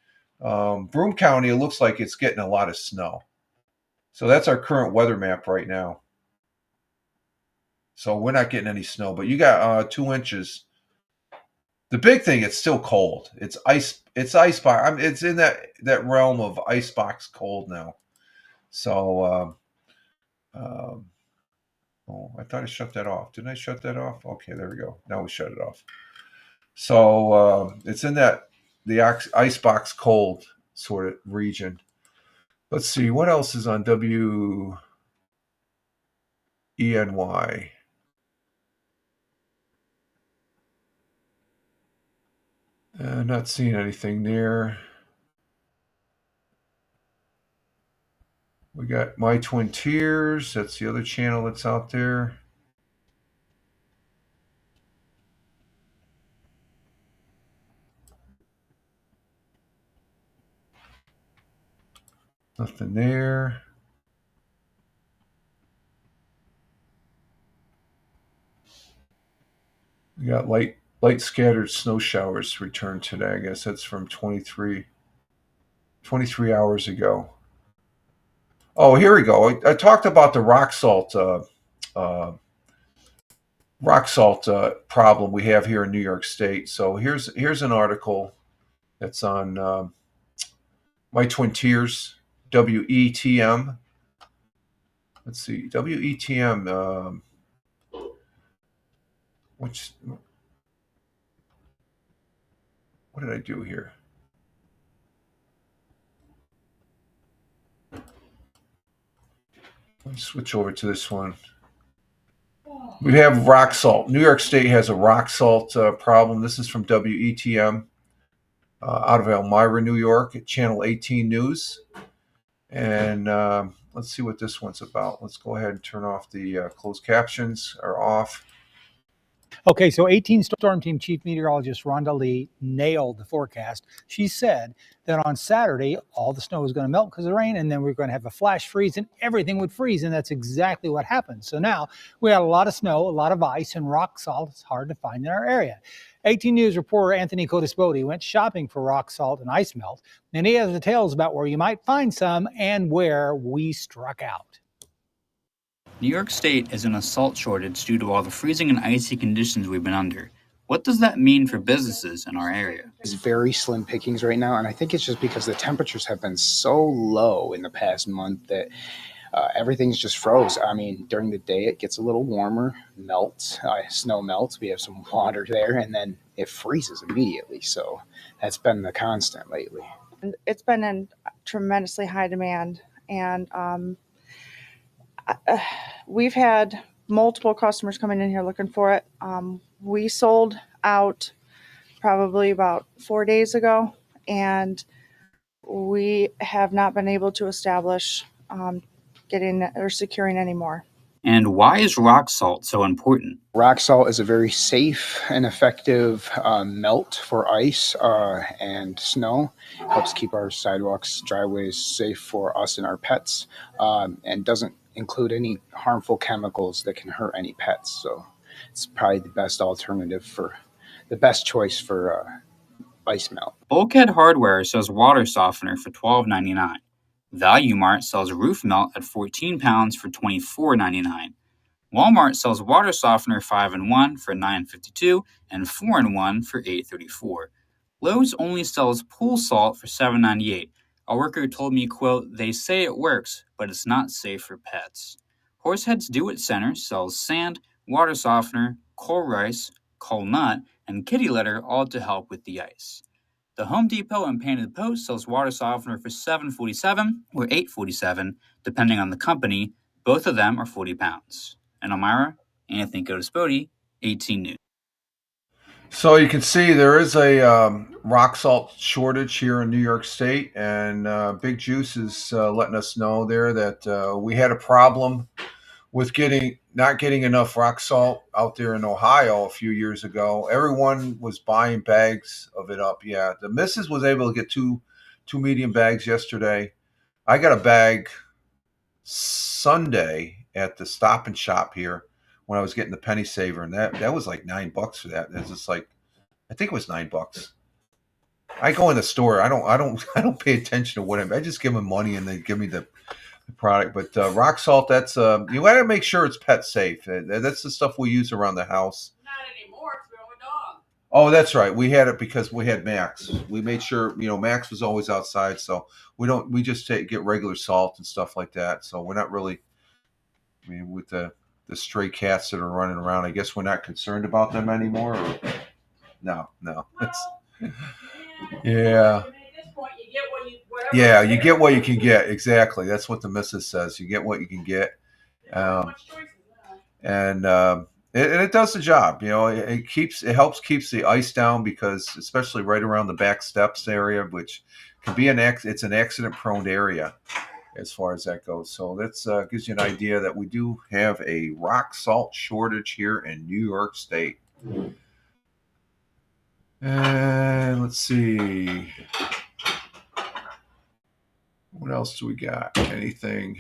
Broome County. It looks like it's getting a lot of snow. So that's our current weather map right now. So we're not getting any snow, but you got 2 inches. The big thing, it's still cold. It's ice. It's icebox. I mean, it's in that realm of icebox cold now. So, oh, I thought I shut that off. Didn't I shut that off? Okay, there we go. Now we shut it off. So it's in the icebox cold sort of region. Let's see what else is on WENY. Not seeing anything there. We got My Twin Tears. That's the other channel that's out there. Nothing there. We got light scattered snow showers returned today. I guess that's from 23 hours ago. Oh, here we go. I talked about the rock salt problem we have here in New York State. So here's an article that's on My Twin Tears, WETM. Let's see, WETM. What did I do here? Let me switch over to this one. We have rock salt. New York State has a rock salt problem. This is from WETM out of Elmira, New York, at Channel 18 News. And let's see what this one's about. Let's go ahead and turn off the closed captions are off. Okay, so 18 Storm Team Chief Meteorologist Rhonda Lee nailed the forecast. She said that on Saturday, all the snow was going to melt because of the rain, and then we were going to have a flash freeze, and everything would freeze, and that's exactly what happened. So now we had a lot of snow, a lot of ice, and rock salt. It's hard to find in our area. 18 News reporter Anthony Codispoti went shopping for rock salt and ice melt, and he has details about where you might find some and where we struck out. New York State is in a salt shortage due to all the freezing and icy conditions we've been under. What does that mean for businesses in our area? It's very slim pickings right now, and I think it's just because the temperatures have been so low in the past month that everything's just froze. I mean, during the day it gets a little warmer, melts, snow melts, we have some water there, and then it freezes immediately. So that's been the constant lately. It's been in tremendously high demand, and we've had multiple customers coming in here looking for it. We sold out probably about 4 days ago, and we have not been able to establish getting or securing any more. And why is rock salt so important? Rock salt is a very safe and effective melt for ice and snow. Helps keep our sidewalks, driveways safe for us and our pets, and doesn't include any harmful chemicals that can hurt any pets. So it's probably the best alternative for the best choice for ice melt. Bulkhead Hardware sells water softener for $12.99. Value Mart sells roof melt at 14 pounds for $24.99. Walmart sells water softener 5-in-1 for $9.52 and 4-in-1 for $8.34. Lowe's only sells pool salt for $7.98. A worker told me, quote, "They say it works, but it's not safe for pets." Horsehead's Do-It Center sells sand, water softener, coal rice, coal nut, and kitty litter, all to help with the ice. The Home Depot and Painted Post sells water softener for $7.47 or $8.47, depending on the company. Both of them are 40 pounds. In Elmira, Anthony Codispoti, 18 News. So you can see there is a rock salt shortage here in New York State, and Big Juice is letting us know there that we had a problem with not getting enough rock salt out there in Ohio a few years ago. Everyone was buying bags of it up. Yeah, the missus was able to get two medium bags yesterday. I got a bag Sunday at the Stop and Shop here when I was getting the penny saver, and that was like $9 for that. It's just like, I think it was $9. I go in the store. I don't pay attention to what I just give them money and they give me the product. But rock salt, that's you got to make sure it's pet safe. That's the stuff we use around the house. Not anymore. It's going with dog. Oh, that's right. We had it because we had Max. We made sure Max was always outside, so we just get regular salt and stuff like that. So we're not really, with the stray cats that are running around, I guess we're not concerned about them anymore. No. Yeah. At this point, you get Yeah, you get what you can get. Exactly. That's what the missus says. You get what you can get. And it does the job. It helps keeps the ice down, because especially right around the back steps area, which can be it's an accident prone area as far as that goes. So that gives you an idea that we do have a rock salt shortage here in New York State. And let's see. What else do we got? Anything?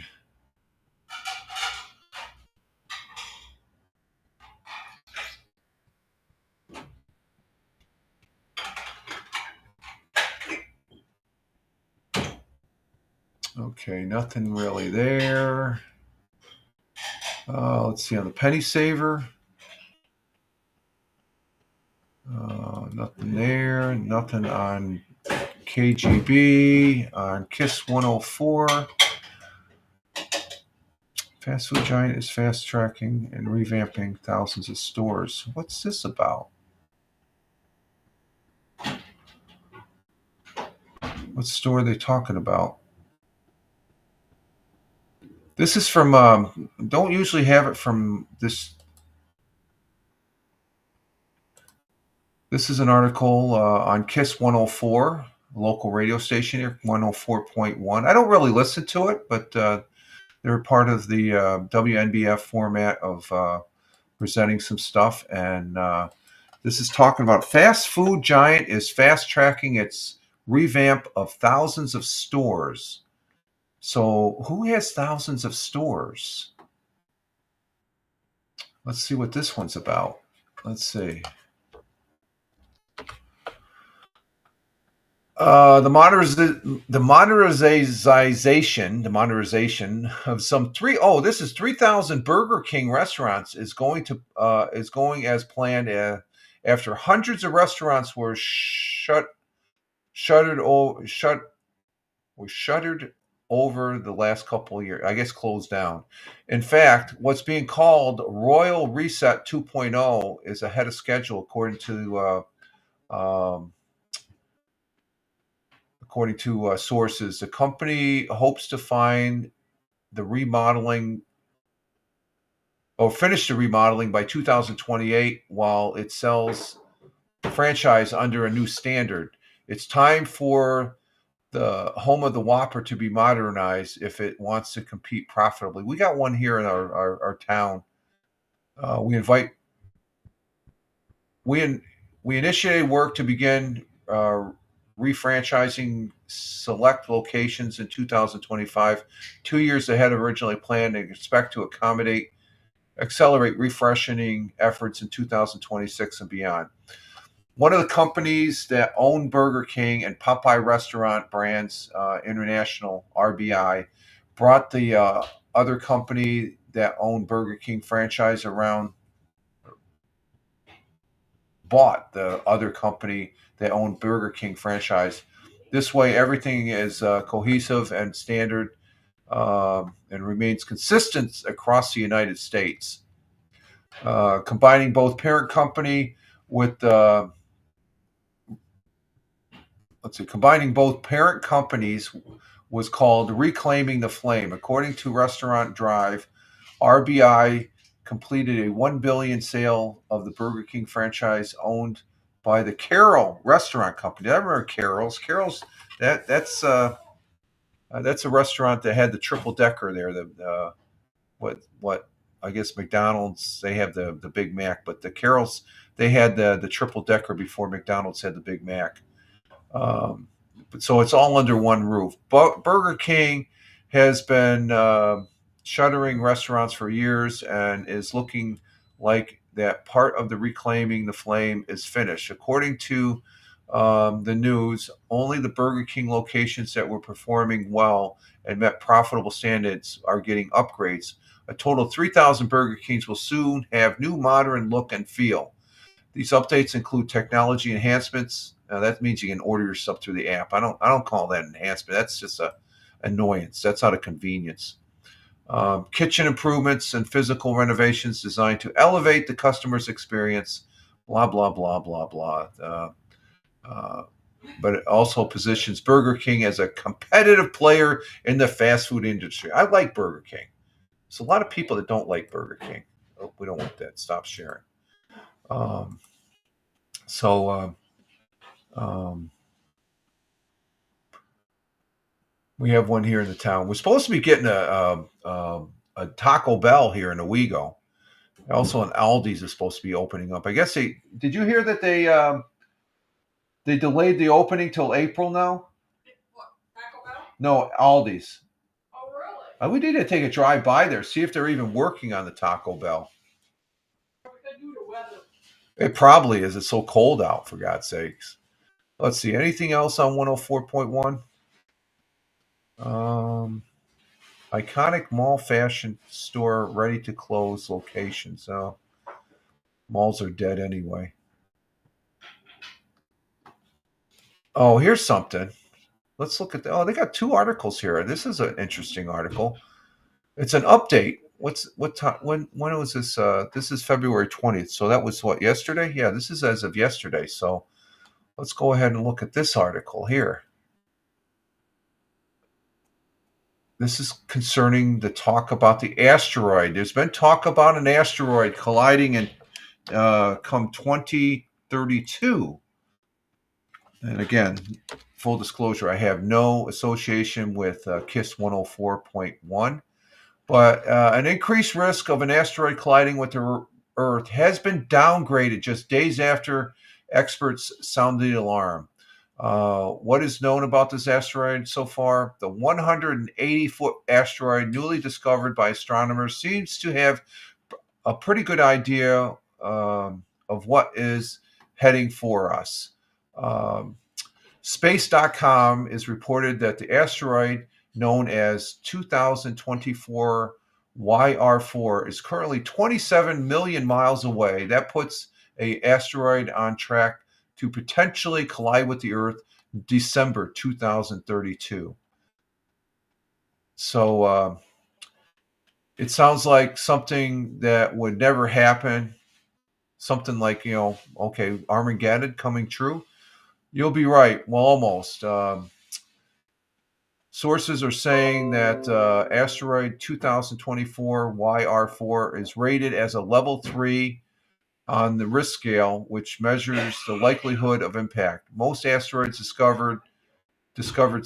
Okay, nothing really there. Let's see on the penny saver. Nothing there. Nothing on KGB, on KISS 104. Fast food giant is fast tracking and revamping thousands of stores. What's this about? What store are they talking about? This is from, don't usually have it from this. This is an article on KISS 104, local radio station here, 104.1. I don't really listen to it, but they're part of the WNBF format of presenting some stuff, and this is talking about fast food giant is fast tracking its revamp of thousands of stores. So who has thousands of stores? Let's see what this one's about. Let's see. The modernization of some 3,000 Burger King restaurants is going as planned after hundreds of restaurants were shuttered over the last couple of years. I guess closed down. In fact, what's being called Royal Reset 2.0 is ahead of schedule, according to sources. The company hopes to finish the remodeling by 2028 while it sells the franchise under a new standard. It's time for the home of the Whopper to be modernized if it wants to compete profitably. We got one here in our town. We initiated work to begin refranchising select locations in 2025, 2 years ahead of originally planned, and expect to accelerate refreshing efforts in 2026 and beyond. One of the companies that own Burger King and Popeye Restaurant Brands International, RBI, brought the other company that owned Burger King franchise bought the other company that owned Burger King franchise. This way, everything is cohesive and standard and remains consistent across the United States. Combining both parent company with combining both parent companies was called Reclaiming the Flame. According to Restaurant Drive, RBI completed a $1 billion sale of the Burger King franchise owned by the Carroll Restaurant Company. I remember Carroll's. That's a restaurant that had the triple decker there. What I guess McDonald's, they have the Big Mac, but the Carroll's, they had the triple decker before McDonald's had the Big Mac. So it's all under one roof. But Burger King has been shuttering restaurants for years and is looking like that part of the Reclaiming the Flame is finished. According to the news, only the Burger King locations that were performing well and met profitable standards are getting upgrades. A total of 3,000 Burger Kings will soon have new modern look and feel. These updates include technology enhancements. That means you can order your stuff through the app. I don't call that enhancement. That's just a annoyance. That's out of convenience. Kitchen improvements and physical renovations designed to elevate the customer's experience. Blah blah blah blah blah. But it also positions Burger King as a competitive player in the fast food industry. I like Burger King. There's a lot of people that don't like Burger King. Oh, we don't want that. Stop sharing. We have one here in the town. We're supposed to be getting a Taco Bell here in Owego. Also, an Aldi's is supposed to be opening up. I guess did you hear that they delayed the opening till April now? What, Taco Bell? No, Aldi's. Oh, really? We need to take a drive by there, see if they're even working on the Taco Bell. Because due to weather. It probably is. It's so cold out, for God's sakes. Let's see. Anything else on 104.1? Iconic mall fashion store ready to close location. So malls are dead anyway. Oh, here's something. Let's look at they got two articles here. This is an interesting article. It's an update. What time? When was this? This is February 20th. So that was what, yesterday? Yeah, this is as of yesterday. So let's go ahead and look at this article here. This is concerning the talk about the asteroid. There's been talk about an asteroid colliding in come 2032. And again, full disclosure, I have no association with KISS 104.1. But an increased risk of an asteroid colliding with the Earth has been downgraded just days after experts sounded the alarm. What is known about this asteroid so far? The 180-foot asteroid newly discovered by astronomers seems to have a pretty good idea of what is heading for us. Space.com is reported that the asteroid known as 2024 YR4 is currently 27 million miles away. That puts an asteroid on track to potentially collide with the Earth December 2032. So it sounds like something that would never happen. Something like, okay, Armageddon coming true. You'll be right. Well, almost. Sources are saying that asteroid 2024 YR4 is rated as a level 3 on the risk scale, which measures the likelihood of impact. Most asteroids discovered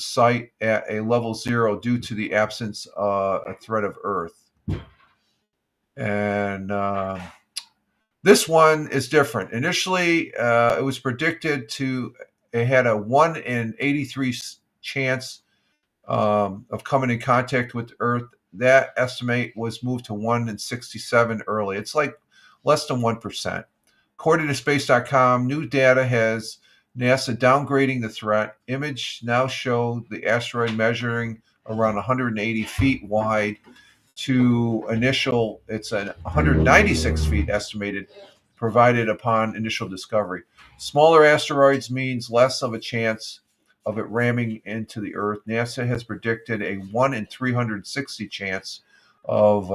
site at a level 0 due to the absence of a threat of Earth. And this one is different. Initially, it was predicted it had a 1 in 83 chance of coming in contact with Earth. That estimate was moved to 1 in 67 early. It's like less than 1%. According to Space.com, new data has NASA downgrading the threat. Image now show the asteroid measuring around 180 feet wide to initial, it's 196 feet estimated, provided upon initial discovery. Smaller asteroids means less of a chance of it ramming into the Earth. NASA has predicted a 1 in 360 chance of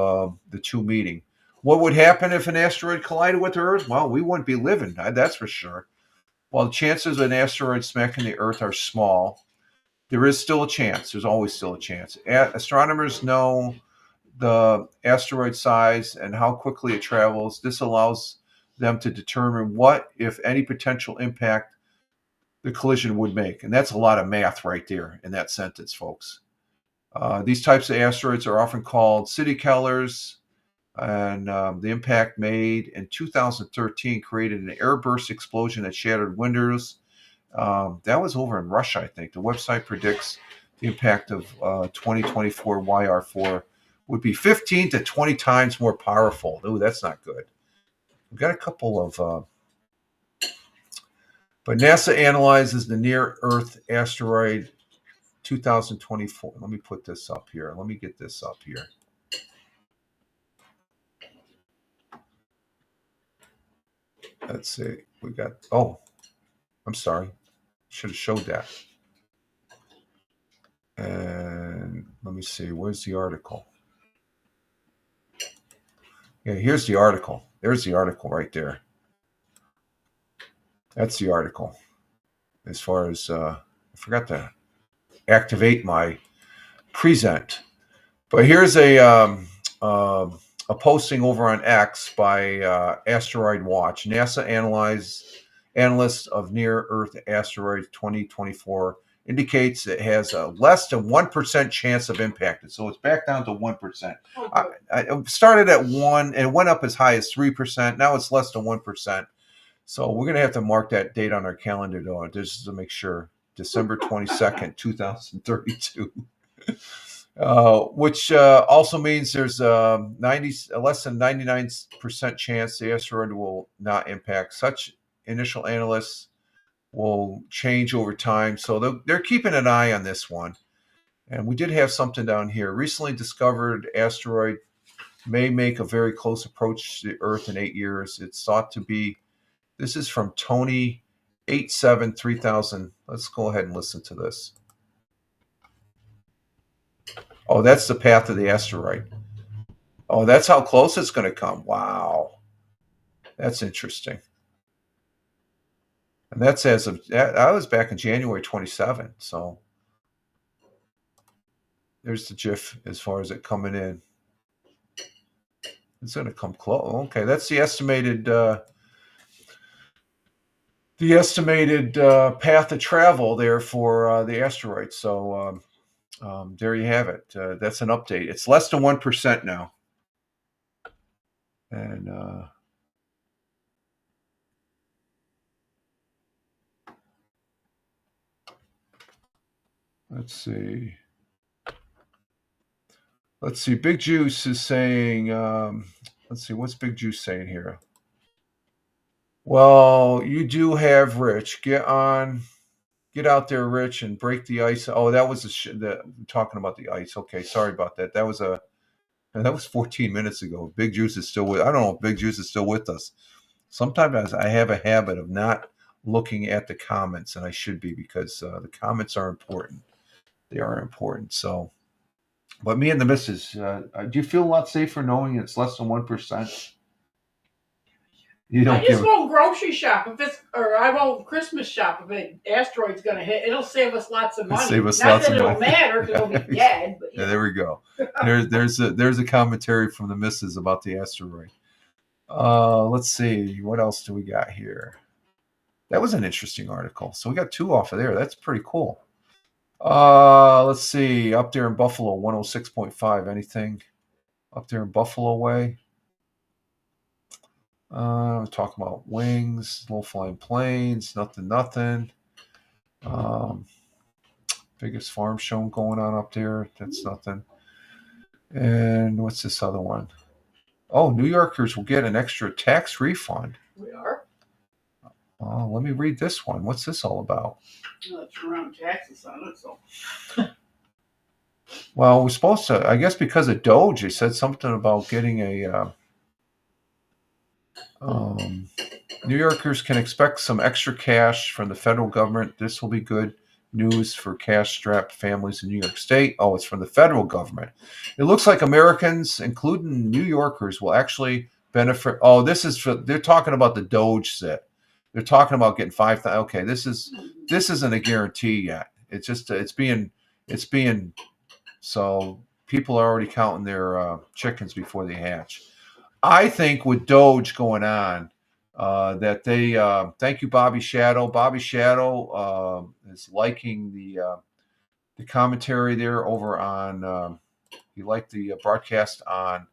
the two meeting. What would happen if an asteroid collided with the Earth? Well, we wouldn't be living, that's for sure. While the chances of an asteroid smacking the Earth are small, there is still a chance. There's always still a chance. Astronomers know the asteroid size and how quickly it travels. This allows them to determine what, if any, potential impact the collision would make. And that's a lot of math right there in that sentence, folks. These types of asteroids are often called city killers, and the impact made in 2013 created an airburst explosion that shattered windows. That was over in Russia, I think. The website predicts the impact of 2024 YR4 would be 15 to 20 times more powerful. Ooh, that's not good. We've got a couple of... But NASA analyzes the near-Earth asteroid 2024. Let me put this up here. Let me get this up here. Let's see. We got... Oh, I'm sorry. Should have showed that. And let me see. Where's the article? Yeah, here's the article. There's the article right there. That's the article. As far as I forgot to activate my present, but here's a posting over on X by Asteroid Watch. NASA analysts of near-Earth asteroid 2024 indicates it has a less than 1% chance of impact. So it's back down to 1%. I started at 1 and went up as high as 3%. Now it's less than 1%. So we're going to have to mark that date on our calendar, though, just to make sure. December 22nd, 2032. Which also means there's a less than 99% chance the asteroid will not impact. Such initial analysts will change over time. So they're keeping an eye on this one. And we did have something down here. Recently discovered asteroid may make a very close approach to the Earth in 8 years. It's thought to be... This is from Tony 873000. Let's go ahead and listen to this. Oh, that's the path of the asteroid. Oh, that's how close it's going to come. Wow. That's interesting. And that's as of, that was back in January 27. So there's the GIF as far as it coming in. It's going to come close. Okay, that's the estimated... path of travel there for the asteroid. So there you have it. That's an update. It's less than 1% now. And Let's see. Big Juice is saying, let's see, what's Big Juice saying here? Well, you do have Rich. Get out there, Rich, and break the ice. Oh, that was talking about the ice. Okay, sorry about that. That was 14 minutes ago. Big Juice is still with. I don't know if Big Juice is still with us. Sometimes I have a habit of not looking at the comments, and I should be, because the comments are important. They are important. So, but me and the missus, do you feel a lot safer knowing it's less than 1%? You don't I just give. won't grocery shop or I won't Christmas shop if an asteroid's gonna hit. It'll save us lots of money. Save us Not lots that of it'll money. matter because we'll be dead. But, Yeah, there we go. There's a commentary from the missus about the asteroid. Let's see, what else do we got here? That was an interesting article. So we got 2 off of there. That's pretty cool. Let's see, up there in Buffalo, 106.5. Anything up there in Buffalo way? We're talking about wings, low flying planes, nothing. Biggest farm show going on up there. That's nothing. And what's this other one? Oh, New Yorkers will get an extra tax refund. we are. Oh, let me read this one. What's this all about? Well, it's around taxes on it, so. Well, we're supposed to, I guess, because of Doge, they said something about getting a. New Yorkers can expect some extra cash from the federal government. This will be good news for cash-strapped families in New York State. Oh, it's from the federal government. It looks like Americans, including New Yorkers, will actually benefit. Oh, they're talking about the Doge set. They're talking about getting 5,000. Okay, this isn't a guarantee yet. It's just it's being. So people are already counting their chickens before they hatch. I think with Doge going on, that they thank you, Bobby Shadow. Bobby Shadow is liking the commentary there over on. He liked the broadcast on,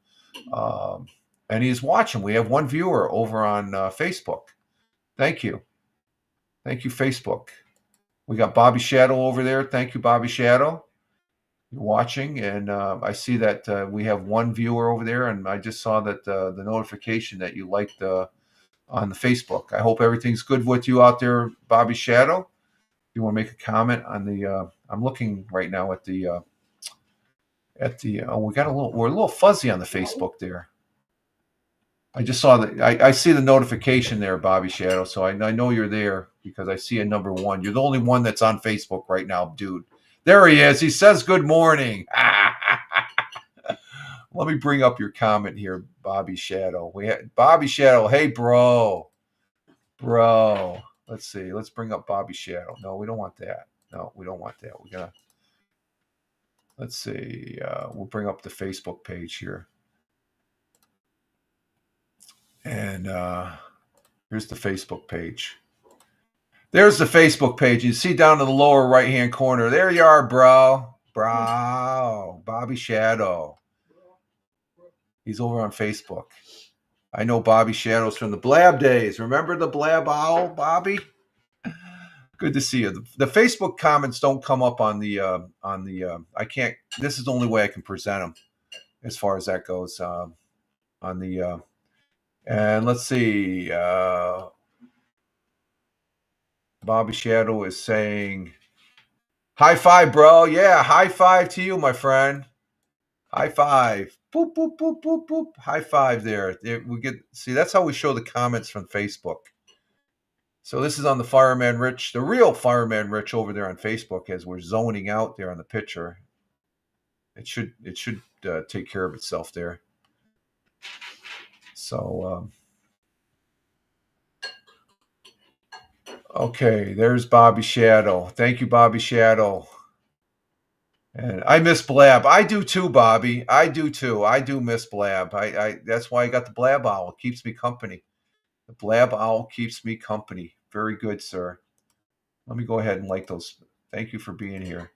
and he's watching. We have 1 viewer over on Facebook. Thank you, Facebook. We got Bobby Shadow over there. Thank you, Bobby Shadow. You're watching, and I see that we have 1 viewer over there, and I just saw that the notification that you liked on the Facebook. I hope everything's good with you out there, Bobby Shadow. If you want to make a comment on the, I'm looking right now at the. Oh, we're a little fuzzy on the Facebook there. I just saw that. I see the notification there, Bobby Shadow. So I know you're there because I see a number 1. You're the only one that's on Facebook right now, dude. There he is. He says good morning. Let me bring up your comment here, Bobby Shadow. Bobby Shadow. Hey, bro. Let's see. Let's bring up Bobby Shadow. No, we don't want that. No, we don't want that. Let's see. We'll bring up the Facebook page here. And here's the Facebook page. There's the Facebook page. You see down in the lower right-hand corner. There you are, bro. Bobby Shadow. He's over on Facebook. I know Bobby Shadows from the Blab days. Remember the Blab Owl, Bobby? Good to see you. The Facebook comments don't come up on the I can't. This is the only way I can present them, as far as that goes. On the and let's see. Bobby Shadow is saying, "High five, bro! Yeah, high five to you, my friend. High five! Boop boop boop boop boop! High five there. We get see. That's how we show the comments from Facebook." So this is on the Fireman Rich, the real Fireman Rich over there on Facebook, as we're zoning out there on the picture. It should take care of itself there. So, okay, there's Bobby Shadow. Thank you, Bobby Shadow. And I miss Blab. I do too, Bobby. I do too. I do miss Blab. I that's why I got the Blab Owl. It keeps me company. The Blab Owl keeps me company. Very good, sir. Let me go ahead and like those. Thank you for being here.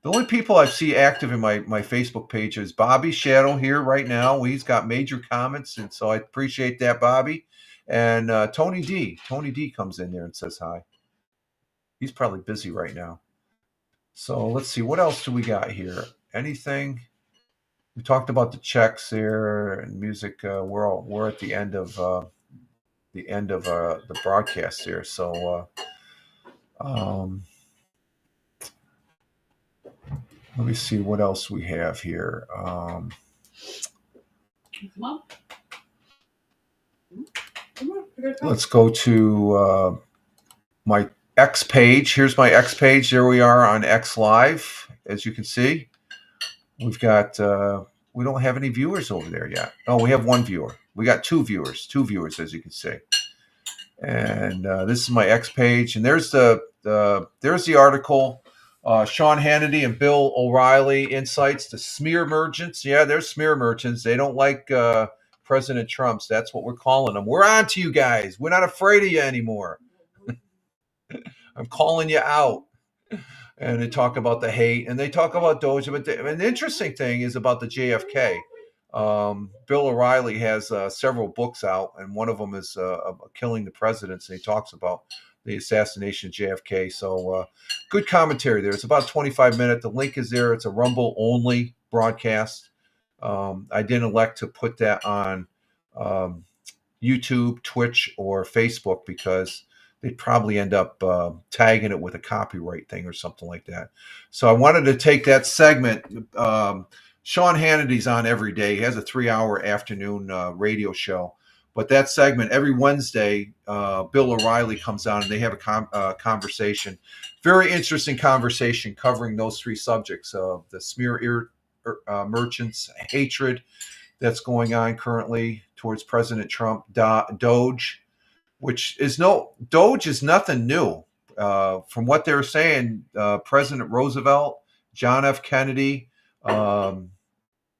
The only people I see active in my Facebook page is Bobby Shadow here right now. He's got major comments, and so I appreciate that, Bobby. And Tony D. Tony D comes in there and says hi. He's probably busy right now. So let's see, what else do we got here? Anything? We talked about the checks there and music. We're at the end of the broadcast here. So let me see what else we have here. Come on. Come on. Figure it out. Let's go to my X page. Here's my X page. There we are on X Live. As you can see, we've got, we don't have any viewers over there yet. Oh, we have one viewer. We got two viewers, as you can see. And this is my X page. And there's there's the article. Sean Hannity and Bill O'Reilly insights to smear merchants. Yeah, they're smear merchants. They don't like President Trump's. That's what we're calling them. We're on to you guys. We're not afraid of you anymore. I'm calling you out. And they talk about the hate, and they talk about Doge. But the interesting thing is about the JFK. Bill O'Reilly has several books out, and one of them is Killing the Presidents, and he talks about the assassination of JFK. So good commentary there. It's about 25 minutes. The link is there. It's a Rumble-only broadcast. I didn't elect to put that on YouTube, Twitch, or Facebook because they'd probably end up tagging it with a copyright thing or something like that. So I wanted to take that segment. Sean Hannity's on every day. He has a 3-hour afternoon radio show. But that segment, every Wednesday, Bill O'Reilly comes on and they have a conversation. Very interesting conversation covering those three subjects of the smear merchants, hatred that's going on currently towards President Trump, Doge, which is Doge is nothing new. From what they're saying, President Roosevelt, John F. Kennedy,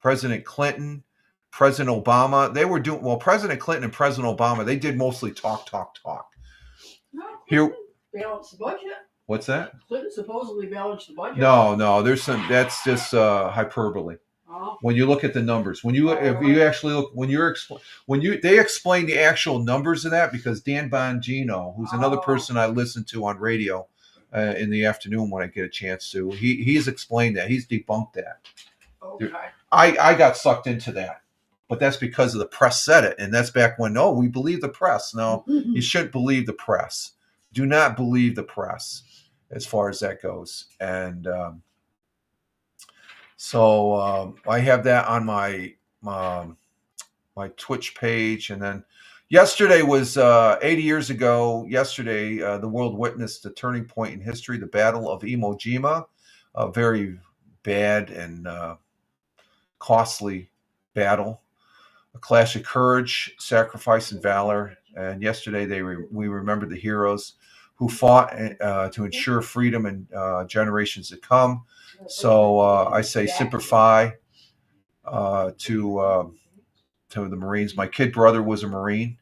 President Clinton, President Obama, they were doing, well, President Clinton and President Obama, they did mostly talk. No, Here, balance the budget. what's that? Clinton supposedly balanced the budget. No, there's some, that's just hyperbole. Oh. When you look at the numbers, if you actually look, they explain the actual numbers of that, because Dan Bongino, who's another person I listen to on radio in the afternoon when I get a chance to, he's explained that. He's debunked that. Okay. I got sucked into that, but that's because of the press said it, and that's back when, no, we believe the press. No, you shouldn't believe the press. Do not believe the press as far as that goes. And so I have that on my my Twitch page. And then yesterday was 80 years ago. Yesterday, the world witnessed a turning point in history, the Battle of Iwo Jima, a very bad and costly battle, a clash of courage, sacrifice, and valor. And yesterday, we remembered the heroes who fought to ensure freedom in generations to come. So I say Semper Fi to the Marines. My kid brother was a Marine.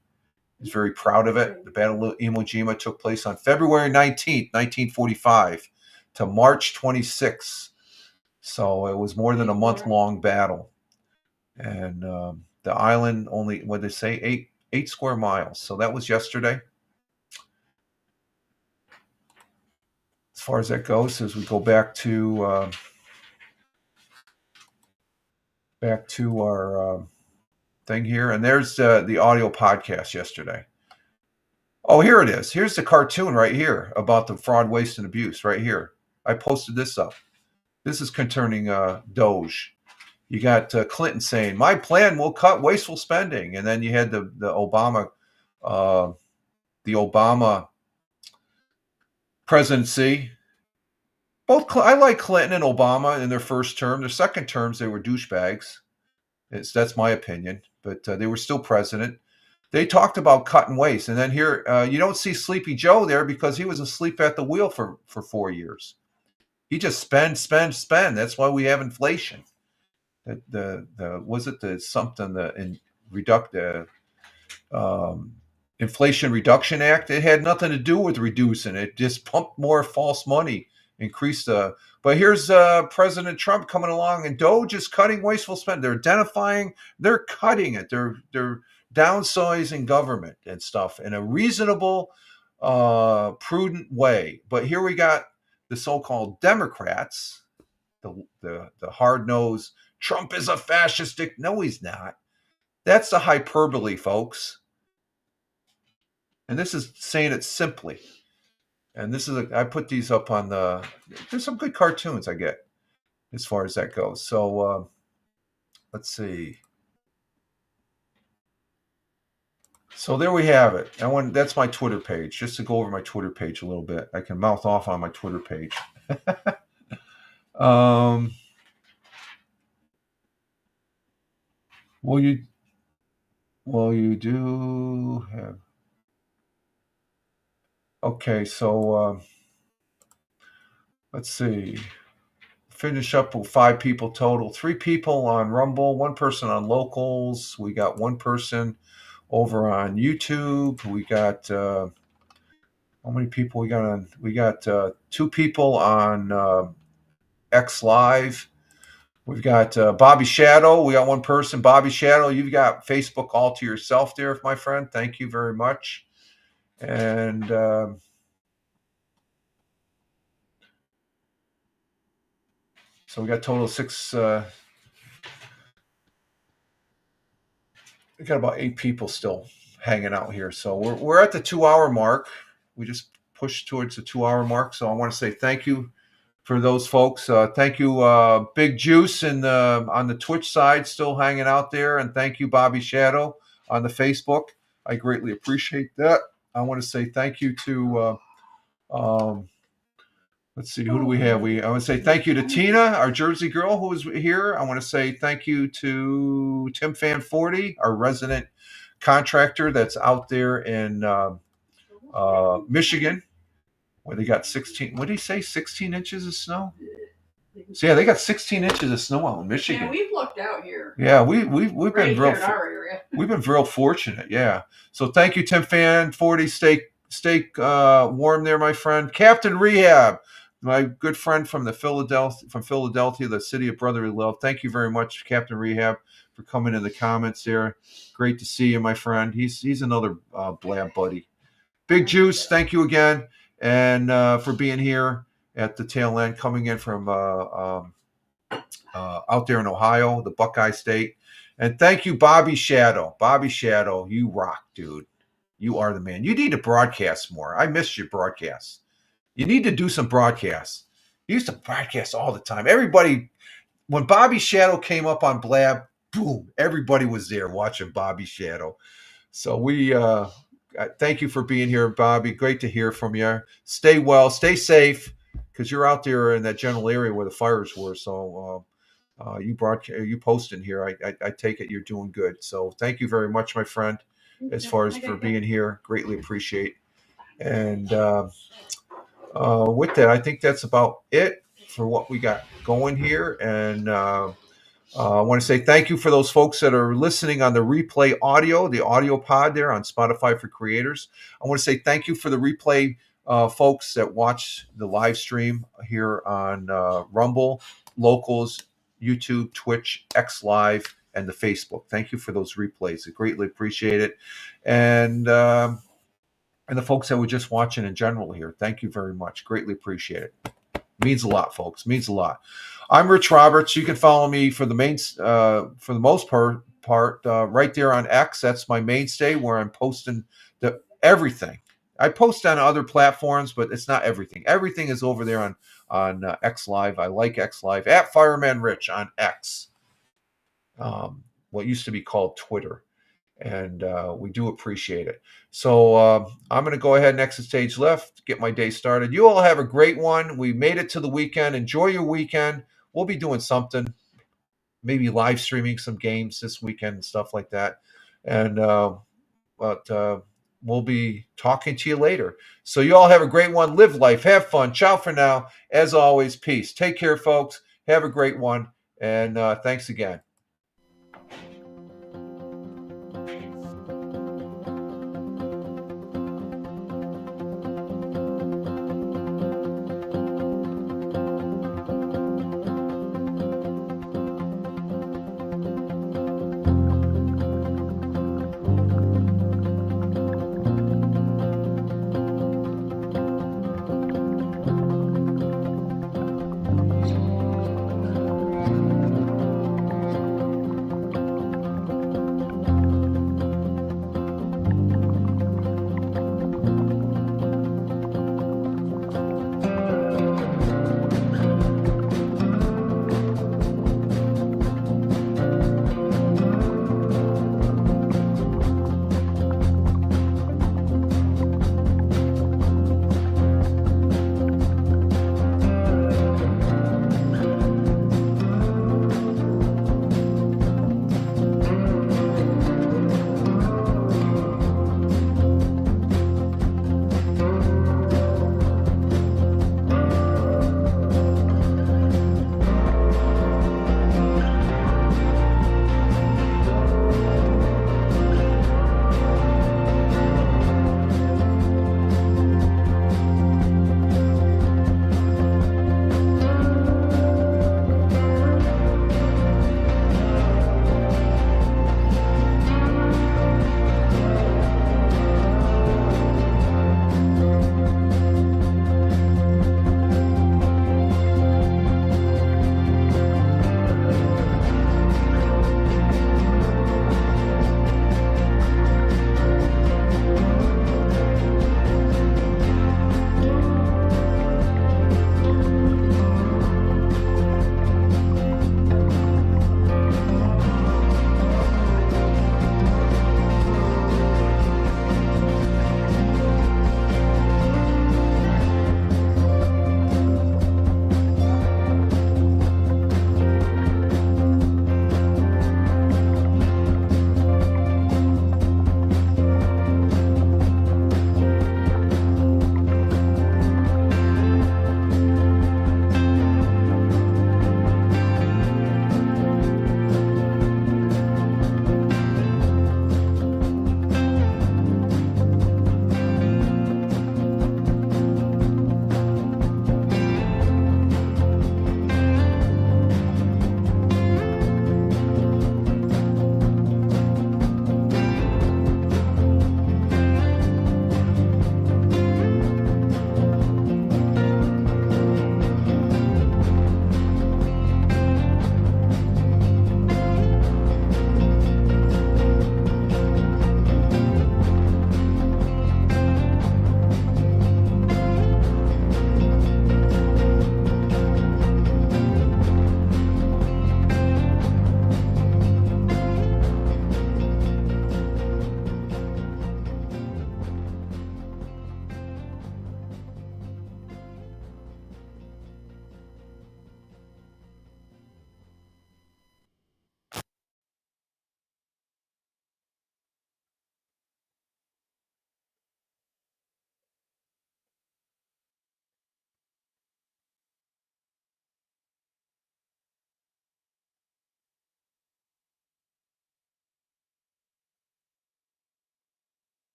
He's very proud of it. The Battle of Iwo Jima took place on February 19th, 1945 to March 26th. So it was more than a month-long battle. And the island only, what did they say, 8 square miles. So that was yesterday. As far as that goes, as we go back to our thing here, and there's the audio podcast yesterday. Oh, here it is. Here's the cartoon right here about the fraud, waste, and abuse right here. I posted this up. This is concerning Doge. You got Clinton saying, "My plan will cut wasteful spending," and then you had the Obama presidency. I like Clinton and Obama in their first term. Their second terms, they were douchebags. That's my opinion, but they were still president. They talked about cutting waste, and then here you don't see Sleepy Joe there because he was asleep at the wheel for 4 years. He just spend. That's why we have inflation. Inflation Reduction Act? It had nothing to do with reducing it. Just pumped more false money, increased the. But here's President Trump coming along, and Doge is cutting wasteful spending. They're identifying, they're cutting it. They're downsizing government and stuff in a reasonable, prudent way. But here we got the so-called Democrats, the hard-nosed Trump is a fascist. No, he's not. That's the hyperbole, folks. And this is saying it simply. And this is I put these up on there's some good cartoons I get as far as that goes. So let's see. So there we have it. That's my Twitter page. Just to go over my Twitter page a little bit. I can mouth off on my Twitter page. Well, you do have. Okay, so let's see. Finish up with 5 people total. 3 people on Rumble, 1 person on Locals. We got 1 person over on YouTube. We got how many people we got on? We got 2 people on X Live. We've got Bobby Shadow. We got 1 person. Bobby Shadow, you've got Facebook all to yourself there, my friend. Thank you very much. And so we got a total of 6. We got about 8 people still hanging out here. So we're at the 2-hour mark. We just pushed towards the 2-hour mark. So I want to say thank you for those folks. Thank you, Big Juice on the Twitch side, still hanging out there. And thank you, Bobby Shadow, on the Facebook. I greatly appreciate that. I want to say thank you to, let's see, who do we have? I want to say thank you to Tina, our Jersey girl who is here. I want to say thank you to Tim Fan 40, our resident contractor that's out there in Michigan, where they got 16. What did he say? 16 inches of snow. So yeah, they got 16 inches of snow out in Michigan. Yeah, we've looked out here. Yeah, we've been real. In our area. We've been real fortunate. Yeah. So thank you, Tim Fan 40. Stay warm there, my friend. Captain Rehab, my good friend from Philadelphia, the city of brotherly love. Thank you very much, Captain Rehab, for coming in the comments there. Great to see you, my friend. He's another blab buddy. Big Juice, thank you again, and for being here at the tail end, coming in from out there in Ohio, the Buckeye State. And thank you, Bobby Shadow. Bobby Shadow, you rock, dude. You are the man. You need to broadcast more. I missed your broadcasts. You need to do some broadcasts. You used to broadcast all the time. Everybody, when Bobby Shadow came up on Blab, boom, everybody was there watching Bobby Shadow. So we thank you for being here, Bobby. Great to hear from you. Stay well, stay safe, because you're out there in that general area where the fires were. So you posting here. I take it you're doing good. So thank you very much, my friend, as far as for being here. Greatly appreciate. And with that, I think that's about it for what we got going here. And I want to say thank you for those folks that are listening on the replay audio, the audio pod there on Spotify for Creators. I want to say thank you for the replay folks that watch the live stream here on Rumble, Locals, YouTube, Twitch, X Live, and the Facebook. Thank you for those replays. I greatly appreciate it. And the folks that were just watching in general here, thank you very much. Greatly appreciate it. Means a lot, folks. Means a lot. I'm Rich Roberts. You can follow me for the most part, right there on X. That's my mainstay where I'm posting everything. I post on other platforms, but it's not everything. Everything is over there on X Live. I like X Live at Fireman Rich on X, what used to be called Twitter, and we do appreciate it. So I'm going to go ahead and exit stage left, get my day started. You all have a great one. We made it to the weekend. Enjoy your weekend. We'll be doing something, maybe live streaming some games this weekend and stuff like that. And but we'll be talking to you later. So you all have a great one. Live life. Have fun. Ciao for now. As always, peace. Take care, folks. Have a great one. And thanks again.